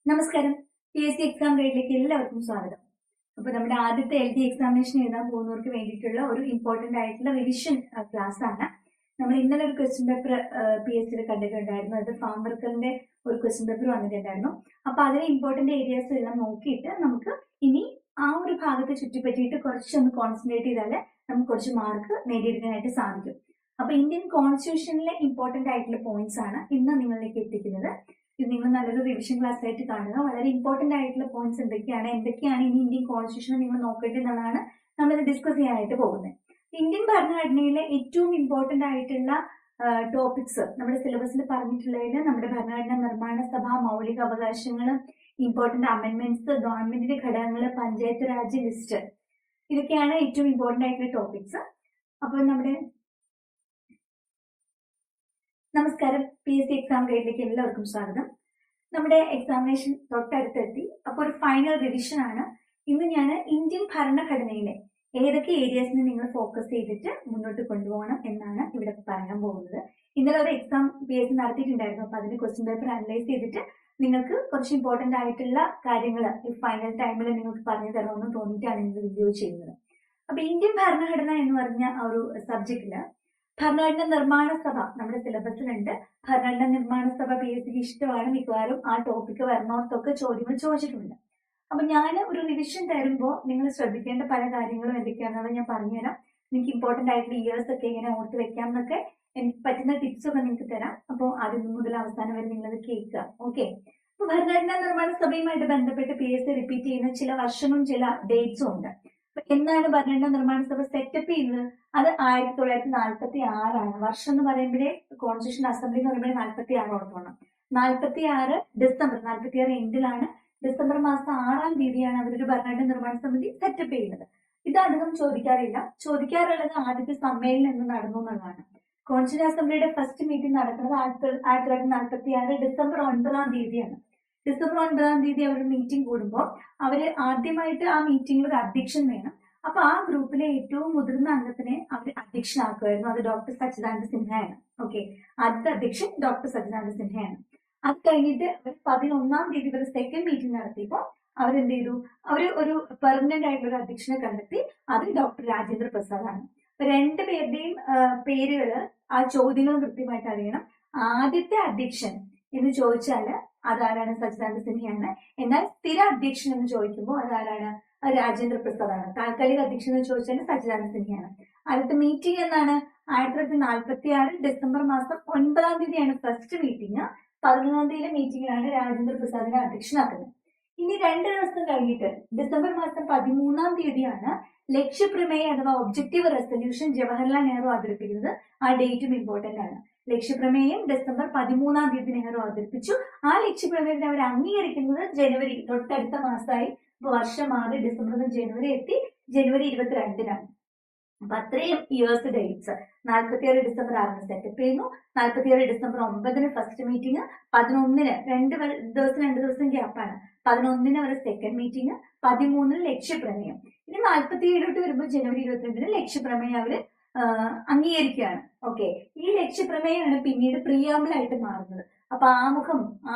നമസ്കാരം. PSC exam ഗൈഡിലേക്ക് എല്ലാവർക്കും സ്വാഗതം. അപ്പോൾ നമ്മുടെ ആദ്യത്തെ LD എക്സാമിനേഷൻ എഴുതാൻ പോകുന്നവർക്ക് വേണ്ടിയിട്ടുള്ള ഒരു ഇമ്പോർട്ടന്റ് ആയിട്ടുള്ള റിവിഷൻ ക്ലാസ് ആണ്. നമ്മൾ ഇന്നലെ ഒരു ക്വസ്റ്റ്യൻ പേപ്പർ PSC കണ്ടിട്ടുണ്ടായിരുന്നു. അത് ഫാം വർക്കറിന്റെ ഒരു ക്വസ്റ്റ്യൻ പേപ്പർ വന്നിട്ടുണ്ടായിരുന്നു. അപ്പൊ അതിലെ ഇമ്പോർട്ടന്റ് ഏരിയാസ് എല്ലാം നോക്കിയിട്ട് നമുക്ക് ഇനി ആ ഒരു ഭാഗത്തെ ചുറ്റിപ്പറ്റിയിട്ട് കുറച്ചൊന്ന് കോൺസെൻട്രേറ്റ് ചെയ്താൽ നമുക്ക് കുറച്ച് മാർക്ക് നേടിയെടുക്കാനായിട്ട് സാധിക്കും. അപ്പൊ ഇന്ത്യൻ കോൺസ്റ്റിറ്റ്യൂഷനിലെ ഇമ്പോർട്ടന്റ് ആയിട്ടുള്ള പോയിന്റ്സ് ആണ് ഇന്ന് നിങ്ങളിലേക്ക് എത്തിക്കുന്നത്. ഇത് നിങ്ങൾ നല്ലൊരു റിവിഷൻ ക്ലാസ് ആയിട്ട് കാണുക. വളരെ ഇമ്പോർട്ടന്റ് ആയിട്ടുള്ള പോയിന്റ്സ് എന്തൊക്കെയാണ് ഇനി ഇന്ത്യൻ കോൺസ്റ്റിറ്റ്യൂഷൻ നിങ്ങൾ നോക്കേണ്ടതെന്നാണ് നമ്മൾ ഡിസ്കസ് ചെയ്യാനായിട്ട് പോകുന്നത്. ഇന്ത്യൻ ഭരണഘടനയിലെ ഏറ്റവും ഇമ്പോർട്ടന്റ് ആയിട്ടുള്ള ടോപ്പിക്സ് നമ്മുടെ സിലബസിൽ പറഞ്ഞിട്ടുള്ളതിൽ നമ്മുടെ ഭരണഘടനാ നിർമ്മാണ സഭ, മൗലിക അവകാശങ്ങൾ, ഇമ്പോർട്ടന്റ് അമെന്റ്മെന്റ്സ്, ഗവൺമെന്റിന്റെ ഘടകങ്ങൾ, പഞ്ചായത്ത് രാജ് ലിസ്റ്റ്, ഇതൊക്കെയാണ് ഏറ്റവും ഇമ്പോർട്ടന്റ് ആയിട്ടുള്ള ടോപ്പിക്സ്. അപ്പോൾ നമസ്കാരം. PSC എക്സാം ഗൈഡിലേക്ക് എല്ലാവർക്കും സ്വാഗതം. നമ്മുടെ എക്സാമിനേഷൻ തൊട്ടടുത്തെത്തി. അപ്പോൾ ഒരു ഫൈനൽ റിവിഷൻ ആണ്. ഇന്ന് ഞാൻ ഇന്ത്യൻ ഭരണഘടനയിലെ ഏതൊക്കെ ഏരിയാസിനെ നിങ്ങൾ ഫോക്കസ് ചെയ്തിട്ട് മുന്നോട്ട് കൊണ്ടുപോകണം എന്നാണ് ഇവിടെ പറയാൻ പോകുന്നത്. ഇന്നലെ ഒരു എക്സാം PSC നടത്തിയിട്ടുണ്ടായിരുന്നു. അപ്പൊ അതിന്റെ ക്വസ്റ്റ്യൻ പേപ്പർ അനലൈസ് ചെയ്തിട്ട് നിങ്ങൾക്ക് കുറച്ച് ഇമ്പോർട്ടന്റ് ആയിട്ടുള്ള കാര്യങ്ങൾ ഈ ഫൈനൽ ടൈമിൽ നിങ്ങൾക്ക് പറഞ്ഞു തരണമെന്ന് തോന്നിയിട്ടാണ് ഇന്ന് വീഡിയോ ചെയ്യുന്നത്. അപ്പൊ ഇന്ത്യൻ ഭരണഘടന എന്ന് പറഞ്ഞ ആ ഒരു സബ്ജക്റ്റില് ഭരണഘടനാ നിർമ്മാണ സഭ നമ്മുടെ സിലബസിലുണ്ട്. ഭരണഘടനാ നിർമ്മാണ സഭ PSCക്ക് ഇഷ്ടമാണ്. മിക്കവാറും ആ ടോപ്പിക്ക് വരണോർത്തൊക്കെ ചോദ്യങ്ങൾ ചോദിച്ചിട്ടുണ്ട്. അപ്പൊ ഞാൻ ഒരു റിവിഷൻ തരുമ്പോൾ നിങ്ങൾ ശ്രദ്ധിക്കേണ്ട പല കാര്യങ്ങളും എന്തൊക്കെയാണെന്ന് ഞാൻ പറഞ്ഞുതരാം. നിങ്ങൾക്ക് ഇമ്പോർട്ടന്റ് ആയിട്ടുള്ള ഇയേഴ്സ് ഒക്കെ എങ്ങനെ ഓർത്ത് വെക്കാം എന്നൊക്കെ എനിക്ക് പറ്റുന്ന ടിപ്സ് ഒക്കെ നിങ്ങൾക്ക് തരാം. അപ്പോൾ ആദ്യം മുതൽ അവസാനം വരെ നിങ്ങളത് കേൾക്കുക. ഓക്കെ. അപ്പൊ ഭരണഘടനാ നിർമ്മാണ സഭയുമായിട്ട് ബന്ധപ്പെട്ട് PSC റിപ്പീറ്റ് ചെയ്യുന്ന ചില വർഷങ്ങളും ചില ഡേറ്റ്സും ഉണ്ട്. എന്നാണ് ഭരണഘടനാ നിർമ്മാണ സഭ സെറ്റപ്പ് ചെയ്യുന്നത്? അത് 1946 വർഷം എന്ന് പറയുമ്പോഴേ കോൺസ്റ്റിറ്റ്യൂഷൻ അസംബ്ലി എന്ന് പറയുമ്പോഴേ 46 ഓർത്തോണം. 46 ഡിസംബർ, 46 എൻഡിലാണ്, ഡിസംബർ മാസം 6-ാം തീയതിയാണ് അവരൊരു ഭരണഘടനാ നിർമ്മാണ സമിതി സെറ്റപ്പ് ചെയ്യുന്നത്. ഇത് അധികം ചോദിക്കാറുള്ളത് ആദ്യത്തെ സമ്മേളനം എന്ന് നടന്നു എന്നുള്ളതാണ്. കോൺസ്റ്റിറ്റ്യൂഷൻ അസംബ്ലിയുടെ ഫസ്റ്റ് മീറ്റിംഗ് നടക്കുന്നത് 1946 ഡിസംബർ 9-ാം തീയതിയാണ്. ഡിസംബർ 9-ാം തീയതി അവർ മീറ്റിംഗ് കൂടുമ്പോൾ അവര് ആദ്യമായിട്ട് ആ മീറ്റിംഗിൽ ഒരു അധ്യക്ഷൻ വേണം. അപ്പൊ ആ ഗ്രൂപ്പിലെ ഏറ്റവും മുതിർന്ന അംഗത്തിനെ അവർ അധ്യക്ഷനാക്കുമായിരുന്നു. അത് ഡോക്ടർ സച്ചിദാനന്ദ സിൻഹയാണ്. ഓക്കെ, ആദ്യത്തെ അധ്യക്ഷൻ ഡോക്ടർ സച്ചിദാനന്ദ സിൻഹയാണ്. അത് കഴിഞ്ഞിട്ട് അവർ 11-ാം തീയതി ഇവർ സെക്കൻഡ് മീറ്റിംഗ് നടത്തിയപ്പോൾ അവരെന്ത് ചെയ്തു? അവർ ഒരു പെർമനന്റ് ആയിട്ടുള്ള ഒരു അധ്യക്ഷനെ കണ്ടെത്തി. അത് ഡോക്ടർ രാജേന്ദ്ര പ്രസാദ് ആണ്. അപ്പൊ രണ്ടുപേരുടെയും പേരുകള് ആ ചോദ്യങ്ങൾ കൃത്യമായിട്ട് അറിയണം. ആദ്യത്തെ അധ്യക്ഷൻ എന്ന് ചോദിച്ചാല് അതാരാണ്? സച്ചിദാനന്ദ സിൻഹയാണ്. എന്നാൽ സ്ഥിര അധ്യക്ഷൻ എന്ന് ചോദിക്കുമ്പോൾ അതാരാണ്? രാജേന്ദ്ര പ്രസാദ് ആണ്. താൽക്കാലിക അധ്യക്ഷൻ എന്ന് ചോദിച്ചാൽ സച്ചിദാനന്ദ സിൻഹയാണ്. അടുത്ത മീറ്റിംഗ് എന്നാണ്? 1946 ഡിസംബർ മാസം 9-ാം തീയതിയാണ് ഫസ്റ്റ് മീറ്റിംഗ്. 11-ാം തീയതിയിലെ മീറ്റിംഗിലാണ് രാജേന്ദ്ര പ്രസാദിനെ അധ്യക്ഷനാക്കുന്നത്. ഇനി 2 ദിവസം കഴിഞ്ഞിട്ട് ഡിസംബർ മാസം 13-ാം തീയതിയാണ് ലക്ഷ്യപ്രമേയം അഥവാ ഒബ്ജക്റ്റീവ് റെസൊല്യൂഷൻ ജവഹർലാൽ നെഹ്റു അവതരിപ്പിക്കുന്നത്. ആ ഡേറ്റും ഇമ്പോർട്ടന്റ് ആണ്. ലക്ഷ്യപ്രമേയം ഡിസംബർ 13-ാം തീയതി നെഹ്റു അവതരിപ്പിച്ചു. ആ ലക്ഷ്യപ്രമേയത്തെ അവർ അംഗീകരിക്കുന്നത് ജനുവരി, തൊട്ടടുത്ത മാസമായി. വർഷം മാറി ഡിസംബർ ജനുവരി എത്തി. ജനുവരി 22-നാണ്. അപ്പൊ അത്രയും ഇയേഴ്സ് ഡേറ്റ്സ്. 46 ഡിസംബർ 6-ന് സെറ്റപ്പ് ചെയ്യുന്നു. 46 ഡിസംബർ 9-ന് ഫസ്റ്റ് മീറ്റിംഗ്. 11-ന് 2 ദിവസം ഗ്യാപ്പാണ്. 11-ന് അവർ സെക്കൻഡ് മീറ്റിംഗ്. 13-ന് ലക്ഷ്യപ്രമേയം. ഇനി 47 വരുമ്പോൾ ജനുവരി 22-ന് ലക്ഷ്യപ്രമേയം അവര് അംഗീകരിക്കുകയാണ്. ഓക്കെ, ഈ ലക്ഷ്യപ്രമേയമാണ് പിന്നീട് പ്രിയാമ്പിൾ ആയിട്ട് മാറുന്നത്. അപ്പൊ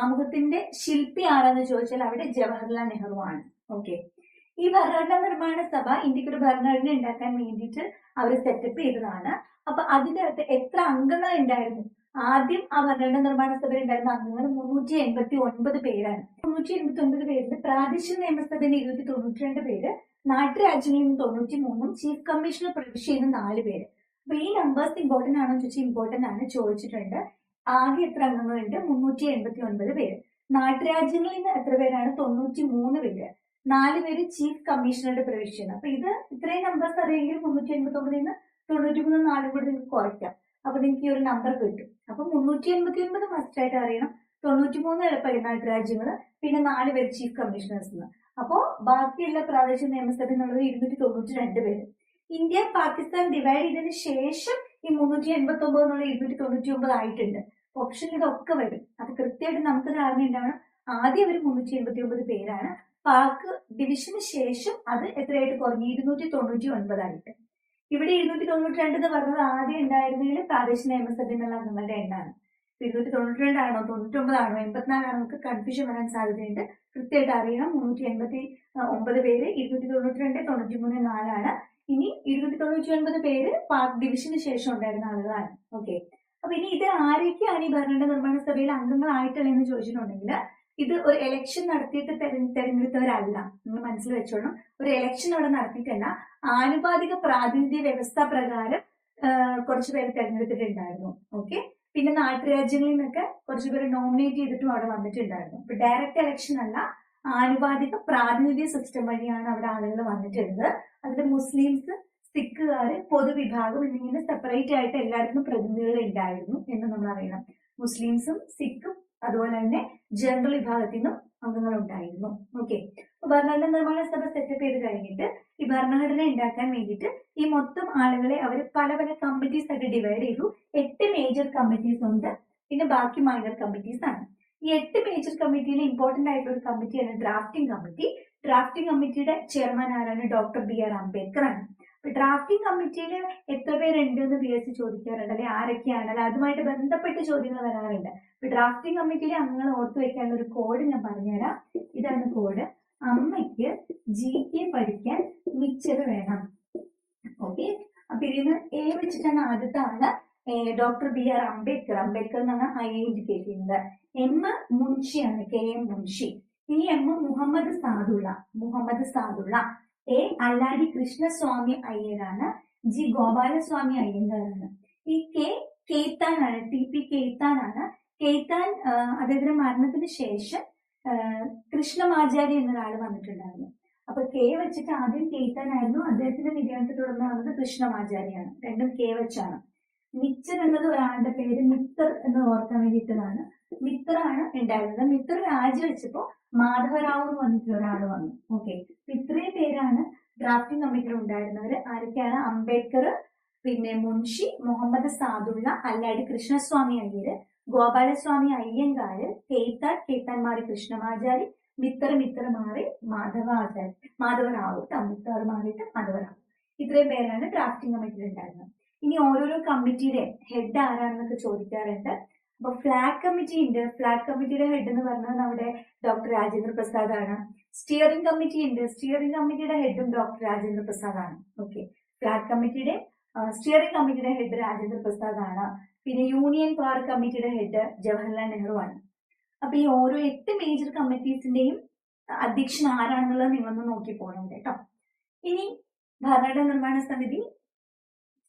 ആമുഖത്തിന്റെ ശില്പി ആരാന്ന് ചോദിച്ചാൽ അവിടെ ജവഹർലാൽ നെഹ്റു ആണ്. ഓക്കെ, ഈ ഭരണഘടനാ നിർമ്മാണ സഭ ഇന്ത്യക്ക് ഒരു ഭരണഘടന ഉണ്ടാക്കാൻ വേണ്ടിയിട്ട് അവർ സെറ്റപ്പ് ചെയ്തതാണ്. അപ്പൊ അതിന്റെ അകത്ത് എത്ര അംഗങ്ങൾ ഉണ്ടായിരുന്നു? ആദ്യം ആ ഭരണഘടനാ നിർമ്മാണ സഭയിൽ ഉണ്ടായിരുന്ന അംഗങ്ങൾ 389 പേരാണ്. 389 പേരിൽ പ്രാദേശിക നിയമസഭയിൽ 292 പേര്, നാട്ടുരാജ്യങ്ങളിൽ നിന്ന് 93, ചീഫ് കമ്മീഷണർ പ്രവിശ്യയിൽ നിന്ന് 4 പേര്. അപ്പൊ ഈ നമ്പേഴ്സ് ഇമ്പോർട്ടന്റ് ആണോ ചോദിച്ചാൽ ഇമ്പോർട്ടന്റ് ആണ്. ചോദിച്ചിട്ടുണ്ട്. ആകെ എത്ര അംഗങ്ങളുണ്ട്? 389 പേര്. നാട്ടുരാജ്യങ്ങളിൽ നിന്ന് എത്ര പേരാണ്? 93 പേര്. 4 പേര് ചീഫ് കമ്മീഷണറുടെ പ്രവിശ്യയാണ്. അപ്പൊ ഇത്രയും നമ്പേഴ്സ് അറിയെങ്കിൽ 389-ൽ നിന്ന് 93 4 കൂടി നിങ്ങൾക്ക് കുറയ്ക്കാം. അപ്പൊ നിങ്ങൾക്ക് ഈ ഒരു നമ്പർ കിട്ടും. അപ്പൊ 389 മസ്റ്റ് ആയിട്ട് അറിയണം. 93 എളുപ്പമായി നാട്ടുരാജ്യങ്ങള്, പിന്നെ 4 പേര് ചീഫ് കമ്മീഷണേഴ്സ്. അപ്പോ ബാക്കിയുള്ള പ്രാദേശിക നിയമസഭ എന്നുള്ളത് 292 പേര്. ഇന്ത്യ പാകിസ്ഥാൻ ഡിവൈഡ് ചെയ്തതിനു ശേഷം ഈ 389 എന്നുള്ള 299 ആയിട്ടുണ്ട്. ഓപ്ഷനിൽ ഇതൊക്കെ വരും. അത് കൃത്യമായിട്ട് നമുക്ക് ധാരണ ഉണ്ടാവണം. ആദ്യം അവർ 389 പേരാണ്. പാക് ഡിവിഷന് ശേഷം അത് എത്രയായിട്ട് കുറഞ്ഞു? 299 ആയിട്ട്. ഇവിടെ 292 എന്ന് പറഞ്ഞത് ആദ്യം ഉണ്ടായിരുന്നെങ്കിൽ പ്രാദേശിക നിയമസഭ എന്നുള്ള അംഗങ്ങളുടെ എണ്ണാണ്. 292 ആണോ 99 ആണോ 84 ആണോ നമുക്ക് കൺഫ്യൂഷൻ വരാൻ സാധ്യതയുണ്ട്. കൃത്യമായിട്ട് അറിയണം. 389 പേര്, 292, 93, 4 ഇനി 299 പേര് പാർട്ട് ഡിവിഷന് ശേഷം ഉണ്ടായിരുന്ന ആളുകളാണ്. ഓക്കെ, അപ്പൊ ഇനി ഇത് ആരൊക്കെയാണ് ഈ ഭരണഘടന നിർമ്മാണ സഭയിൽ അംഗങ്ങളായിട്ടുള്ളതെന്ന് ചോദിച്ചിട്ടുണ്ടെങ്കിൽ ഇത് ഒരു എലക്ഷൻ നടത്തിയിട്ട് തെരഞ്ഞെടുത്തവരല്ല. നിങ്ങൾ മനസ്സിൽ വെച്ചോളണം. ഒരു എലക്ഷൻ അവിടെ നടത്തിയിട്ടല്ല, ആനുപാതിക പ്രാതിനിധ്യ വ്യവസ്ഥ പ്രകാരം കുറച്ചു പേര് തെരഞ്ഞെടുത്തിട്ടുണ്ടായിരുന്നു. ഓക്കെ, പിന്നെ നാട്ടുരാജ്യങ്ങളിൽ നിന്നൊക്കെ കുറച്ചു പേര് നോമിനേറ്റ് ചെയ്തിട്ടും അവിടെ വന്നിട്ടുണ്ടായിരുന്നു. ഇപ്പൊ ഡയറക്റ്റ് എലക്ഷൻ അല്ല, ആനുപാതിക പ്രാതിനിധ്യ സിസ്റ്റം വഴിയാണ് അവിടെ ആളുകൾ വന്നിട്ടുള്ളത്. അതിൽ മുസ്ലിംസ്, സിഖുകാര്, പൊതുവിഭാഗം എന്നിങ്ങനെ സെപ്പറേറ്റ് ആയിട്ട് എല്ലായിടത്തും പ്രതിനിധികൾ ഉണ്ടായിരുന്നു എന്ന് നമ്മൾ അറിയണം. മുസ്ലിംസും സിഖും അതുപോലെ തന്നെ ജനറൽ വിഭാഗത്തിൽ നിന്നും അംഗങ്ങൾ ഉണ്ടായിരുന്നു. ഓക്കെ, ഭരണഘടന നിർമ്മാണ സഭ സെറ്റപ്പ് ചെയ്ത് കഴിഞ്ഞിട്ട് ഈ ഭരണഘടന ഉണ്ടാക്കാൻ വേണ്ടിയിട്ട് ഈ മൊത്തം ആളുകളെ അവർ പല പല കമ്മിറ്റീസ് ആയിട്ട് ഡിവൈഡ് ചെയ്തു. 8 മേജർ കമ്മിറ്റീസ് ഉണ്ട്, പിന്നെ ബാക്കി മൈനർ കമ്മിറ്റീസ് ആണ്. ഈ 8 മേജർ കമ്മിറ്റിയിൽ ഇമ്പോർട്ടന്റ് ആയിട്ടുള്ള ഒരു കമ്മിറ്റിയാണ് ഡ്രാഫ്റ്റിംഗ് കമ്മിറ്റി. ഡ്രാഫ്റ്റിംഗ് കമ്മിറ്റിയുടെ ചെയർമാൻ ആരാണ്? ഡോക്ടർ BR അംബേദ്കർ ആണ്. ഡ്രാഫ്റ്റിംഗ് കമ്മിറ്റിയിൽ എത്ര പേരുണ്ട് എന്ന് PSC ചോദിക്കാറുണ്ട്, അല്ലെ ആരൊക്കെയാണ്, അല്ലെ അതുമായിട്ട് ബന്ധപ്പെട്ട് ചോദ്യങ്ങൾ വരാറുണ്ട്. ഡ്രാഫ്റ്റിംഗ് കമ്മിറ്റിയിലെ അംഗങ്ങൾ ഓർത്തു വെക്കാനുള്ള ഒരു കോഡ് ഞാൻ പറഞ്ഞുതരാം. ഇതാണ് കോഡ്. അമ്മയ്ക്ക് GK പഠിക്കാൻ മിച്ചർ വേണം. ഓക്കെ, അപ്പൊ ഇതിന് A വെച്ചിട്ടാണ് ആദ്യത്തെ ആള് ഡോക്ടർ BR അംബേദ്കർ. അംബേദ്കർ എന്നാണ് ഐഡന്റിഫൈ ചെയ്യുന്നത്. M മുൻഷിയാണ്, KM Munshi. ഇനി M Muhammad Saadulla. A Alladi Krishnaswamy അയ്യരാണ്. G Gopalaswamy അയ്യങ്കാറാണ്. ഈ കേത്താനാണ്, TP കേത്താനാണ്. കേത്താൻ അദ്ദേഹത്തിന്റെ മരണത്തിന് ശേഷം കൃഷ്ണമാചാരി എന്നൊരാൾ വന്നിട്ടുണ്ടായിരുന്നു. അപ്പൊ K വെച്ചിട്ട് ആദ്യം കേത്താനായിരുന്നു, അദ്ദേഹത്തിന്റെ നിര്യാണത്തെ തുടർന്ന് വന്നത് കൃഷ്ണമാചാരിയാണ്. രണ്ടും K വെച്ചാണ്. മിച്ചർ എന്നത് ഒരാളുടെ പേര്, മിത്തർ എന്ന് ഓർക്കാൻ വേണ്ടിയിട്ടതാണ്. മിത്രാണ് ഉണ്ടായിരുന്നത്. മിത്തർ രാജിവെച്ചപ്പോ മാധവറാവു എന്ന് പറഞ്ഞിട്ട് ഒരാൾ വന്നു. ഓക്കെ, ഇത്രയും പേരാണ് ഡ്രാഫ്റ്റിംഗ് കമ്മിറ്റിയിൽ ഉണ്ടായിരുന്നവര്. ആരൊക്കെയാണ്? അംബേദ്കർ, പിന്നെ മുൻഷി, മുഹമ്മദ് സാദുള്ള, അല്ലാടി കൃഷ്ണസ്വാമി അയ്യര്, ഗോപാലസ്വാമി അയ്യങ്കാര്, കേത്താൻ മാറി കൃഷ്ണമാചാരി, മിത്തർ മാറി മാധവറാവു. മിത്തർ മാറിയിട്ട് മാധവറാവു. ഇത്രയും പേരാണ് ഡ്രാഫ്റ്റിംഗ് കമ്മിറ്റിയിൽ ഉണ്ടായിരുന്നത്. ഇനി ഓരോരോ കമ്മിറ്റിയുടെ ഹെഡ് ആരാണെന്നൊക്കെ ചോദിക്കാറുണ്ട്. അപ്പൊ ഫ്ലാഗ് കമ്മിറ്റി ഉണ്ട്. ഫ്ലാഗ് കമ്മിറ്റിയുടെ ഹെഡ് എന്ന് പറഞ്ഞാൽ നമ്മുടെ ഡോക്ടർ രാജേന്ദ്ര പ്രസാദ് ആണ്. സ്റ്റിയറിംഗ് കമ്മിറ്റി ഉണ്ട്. സ്റ്റിയറിംഗ് കമ്മിറ്റിയുടെ ഹെഡും ഡോക്ടർ രാജേന്ദ്ര പ്രസാദ് ആണ്. ഓക്കെ, ഫ്ലാഗ് കമ്മിറ്റിയുടെ സ്റ്റിയറിംഗ് കമ്മിറ്റിയുടെ ഹെഡ് രാജേന്ദ്ര പ്രസാദ് ആണ്. പിന്നെ യൂണിയൻ പവർ കമ്മിറ്റിയുടെ ഹെഡ് ജവഹർലാൽ നെഹ്റു ആണ്. അപ്പൊ ഈ ഓരോ 8 മേജർ കമ്മിറ്റീസിന്റെയും അധ്യക്ഷൻ ആരാണെന്നുള്ളത് നിങ്ങളൊന്ന് നോക്കി പോകണം കേട്ടോ. ഇനി ഭരണഘടന നിർമ്മാണ സമിതി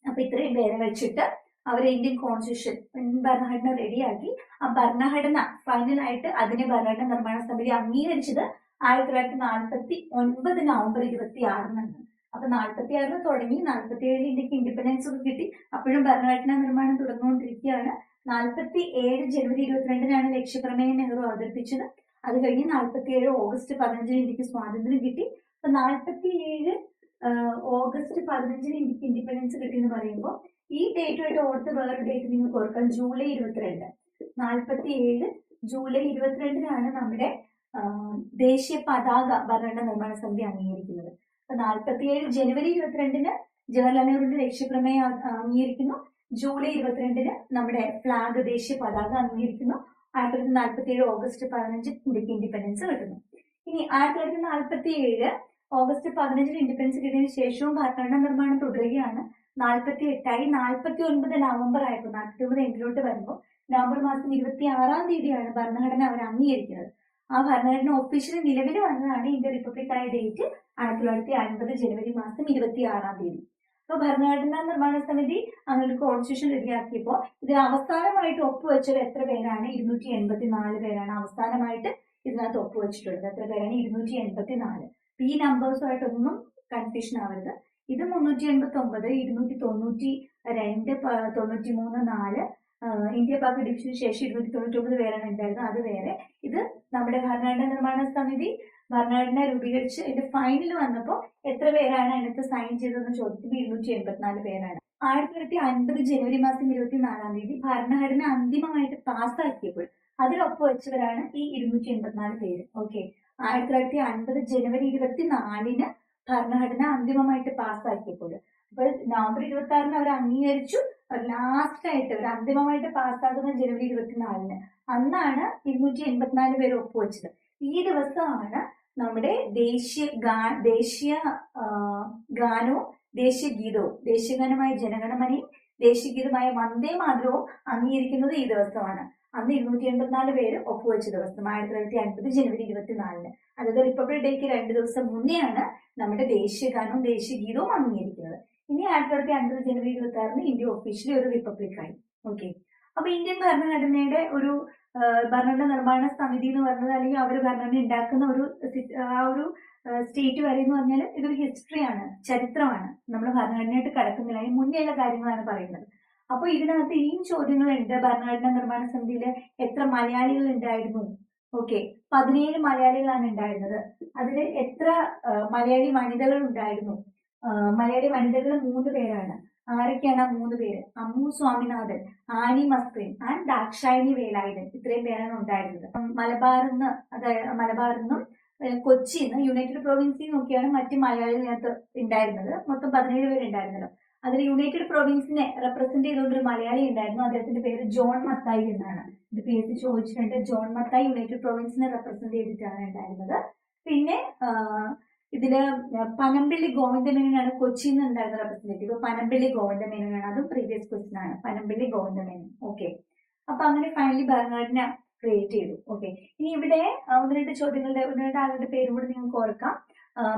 അപ്പൊ ഇത്രയും പേരെ വെച്ചിട്ട് അവർ ഇന്ത്യൻ കോൺസ്റ്റിറ്റ്യൂഷൻ ഭരണഘടന റെഡിയാക്കി. ആ ഭരണഘടന ഫൈനലായിട്ട് അതിനെ ഭരണഘടന നിർമ്മാണ സമിതി അംഗീകരിച്ചത് 1949 നവംബർ 26 അപ്പൊ 46 തുടങ്ങി 47 ഇന്ത്യക്ക് ഇൻഡിപെൻഡൻസ് ഒക്കെ കിട്ടി. അപ്പോഴും ഭരണഘടനാ നിർമ്മാണം തുടർന്നുകൊണ്ടിരിക്കുകയാണ്. 47 ജനുവരി 22 ലക്ഷ്യപ്രമേയം നെഹ്റു അവതരിപ്പിച്ചത്. അത് കഴിഞ്ഞ് 47 ഓഗസ്റ്റ് 15 ഇന്ത്യക്ക് സ്വാതന്ത്ര്യം കിട്ടി. അപ്പൊ 47 ഓഗസ്റ്റ് 15 ഇന്ത്യക്ക് ഇൻഡിപെൻഡൻസ് കിട്ടി എന്ന് പറയുമ്പോൾ ഈ ഡേറ്റുമായിട്ട് ഓർത്ത് വേറൊരു ഡേറ്റ് നിങ്ങൾക്ക് ഓർക്കാം, ജൂലൈ 22. 47 ജൂലൈ 22 നമ്മുടെ ദേശീയ പതാക ഭരണഘടന നിർമ്മാണ സമിതി അംഗീകരിക്കുന്നത്. അപ്പൊ 47 ജനുവരി 22 ജവഹർലാൽ നെഹ്റുവിന്റെ ലക്ഷ്യപ്രമേയം അംഗീകരിക്കുന്നു. ജൂലൈ 22 നമ്മുടെ ഫ്ലാഗ് ദേശീയ പതാക അംഗീകരിക്കുന്നു. 1947 ഓഗസ്റ്റ് 15 ഇന്ത്യക്ക് ഇൻഡിപെൻഡൻസ് കിട്ടുന്നു. ഇനി 1947 ഓഗസ്റ്റ് 15 ഇൻഡിപെൻഡൻസ് കിട്ടിയതിനു ശേഷവും ഭരണഘടനാ നിർമ്മാണം തുടരുകയാണ്. 48ആയി. 49 നവംബർ ആയപ്പോൾ 49 എൻഡിലോട്ട് വരുമ്പോൾ നവംബർ മാസം 26 ഭരണഘടന അവർ അംഗീകരിക്കുന്നത്. ആ ഭരണഘടന ഒഫീഷ്യലി നിലവിൽ വന്നതാണ് ഇന്ത്യ റിപ്പബ്ലിക് ആയ ഡേറ്റ് 1950 ജനുവരി മാസം 26. അപ്പൊ ഭരണഘടനാ നിർമ്മാണ സമിതി അങ്ങനെ കോൺസ്റ്റിറ്റ്യൂഷൻ റെഡിയാക്കിയപ്പോൾ ഇതിൽ അവസാനമായിട്ട് ഒപ്പുവെച്ചത് എത്ര പേരാണ്? 284 പേരാണ് അവസാനമായിട്ട് ഇതിനകത്ത് ഒപ്പുവെച്ചിട്ടുള്ളത്. എത്ര പേരാണ്? 284. ഈ നമ്പേഴ്സുമായിട്ടൊന്നും കൺഫ്യൂഷൻ ആവരുത്. ഇത് 389, 292, 93, 4 ഇന്ത്യ പാക് ഡിവിഷന് ശേഷം 299 പേരാണ് ഉണ്ടായിരുന്നത്. അത് വേറെ. ഇത് നമ്മുടെ ഭരണഘടനാ നിർമ്മാണ സമിതി ഭരണഘടന രൂപീകരിച്ച് ഇതിന്റെ ഫൈനൽ വന്നപ്പോൾ എത്ര പേരാണ് അതിനകത്ത് സൈൻ ചെയ്തതെന്ന് ചോദിക്കുമ്പോൾ 284 പേരാണ്. 1950 ജനുവരി മാസം 24 ഭരണഘടന അന്തിമമായിട്ട് പാസ്സാക്കിയപ്പോൾ അതിലൊപ്പം വെച്ചവരാണ് ഈ 284 പേര്. ഓക്കെ, 1950 ജനുവരി 24 ഭരണഘടന അന്തിമമായിട്ട് പാസ്സാക്കിയപ്പോൾ, അപ്പോൾ നവംബർ 26 അവർ അംഗീകരിച്ചു. ലാസ്റ്റ് ആയിട്ട് ഒരു അന്തിമമായിട്ട് പാസ്സാകുന്ന ജനുവരി 24-ന്. അന്നാണ് 284 പേര് ഒപ്പുവെച്ചത്. ഈ ദിവസമാണ് നമ്മുടെ ദേശീയ ഗാനവും ദേശീയ ഗീതവും, ദേശീയഗാനമായ ജനഗണമനയും ദേശീയഗീതമായ വന്ദേ മാതരവും അംഗീകരിക്കുന്നത് ഈ ദിവസമാണ്. അന്ന് 284 പേര് ഒപ്പുവെച്ച ദിവസം 1950 ജനുവരി 24-ന്. അതായത് റിപ്പബ്ലിക് ഡേക്ക് 2 ദിവസം മുന്നെയാണ് നമ്മുടെ ദേശീയഗാനവും ദേശീയ ഗീതവും അംഗീകരിക്കുന്നത്. ഇനി 1950 ജനുവരി 26-ന് ഇന്ത്യ ഒഫീഷ്യലി ഒരു റിപ്പബ്ലിക്കായി. ഓക്കെ. അപ്പൊ ഇന്ത്യൻ ഭരണഘടനയുടെ ഒരു ഭരണഘടന നിർമ്മാണ സമിതി എന്ന് പറഞ്ഞത്, അല്ലെങ്കിൽ അവർ ഭരണഘടന ഉണ്ടാക്കുന്ന ഒരു സ്റ്റേറ്റ് വരെ എന്ന് പറഞ്ഞാൽ ഇതൊരു ഹിസ്റ്ററിയാണ്, ചരിത്രമാണ്. നമ്മൾ ഭരണഘടനയായിട്ട് കടക്കുന്നില്ല, അതിന് മുന്നേയുള്ള കാര്യങ്ങളാണ് പറയുന്നത്. അപ്പൊ ഇതിനകത്ത് ഇനിയും ചോദ്യങ്ങളുണ്ട്. ഭരണഘടനാ നിർമ്മാണ സമിതിയിൽ എത്ര മലയാളികൾ ഉണ്ടായിരുന്നു? ഓക്കെ, 17 മലയാളികളാണ് ഉണ്ടായിരുന്നത്. അതിൽ എത്ര മലയാളി വനിതകൾ ഉണ്ടായിരുന്നു? മലയാളി വനിതകൾ 3 പേരാണ്. ആരൊക്കെയാണ് ആ 3 പേര്? Ammu Swaminathan, Annie Mascarene and Dakshayani Velayudhan. ഇത്രയും പേരാണ് ഉണ്ടായിരുന്നത്. മലബാറിൽ കൊച്ചിന്ന്, യുണൈറ്റഡ് പ്രൊവിൻസിൽ നോക്കിയാണ് മറ്റ് മലയാളികൾക്ക് ഉണ്ടായിരുന്നത്. മൊത്തം 17 പേരുണ്ടായിരുന്നല്ലോ. അതിൽ യുണൈറ്റഡ് പ്രൊവിൻസിനെ റെപ്രസെന്റ് ചെയ്തുകൊണ്ടൊരു മലയാളി ഉണ്ടായിരുന്നു. അദ്ദേഹത്തിന്റെ പേര് ജോൺ മത്തായി എന്നാണ്. ഇത് PSC ചോദിച്ചിട്ടുണ്ട്. ജോൺ മത്തായി യുണൈറ്റഡ് പ്രൊവിൻസിനെ റെപ്രസെന്റ് ചെയ്തിട്ടാണ് ഉണ്ടായിരുന്നത്. പിന്നെ ഇതില് പനമ്പിള്ളി ഗോവിന്ദമേനോനാണ് കൊച്ചിയിൽ നിന്ന് ഉണ്ടായിരുന്ന റെപ്രസെന്റേറ്റീവ്. പനമ്പിള്ളി ഗോവിന്ദമേനോനാണ്. അതും പ്രീവിയസ് ക്വസ്റ്റ്യൻ ആണ്. പനമ്പിള്ളി ഗോവിന്ദമേനോൻ. ഓക്കെ. അപ്പൊ അങ്ങനെ ഫൈനലി ഭരണഘടന ക്രിയേറ്റ് ചെയ്തു. ഓക്കെ. ഇനി ഇവിടെ 1-2 ചോദ്യങ്ങളുടെ 1-2 ആളുടെ പേരും കൂടി നിങ്ങൾക്ക് ഓർക്കാം.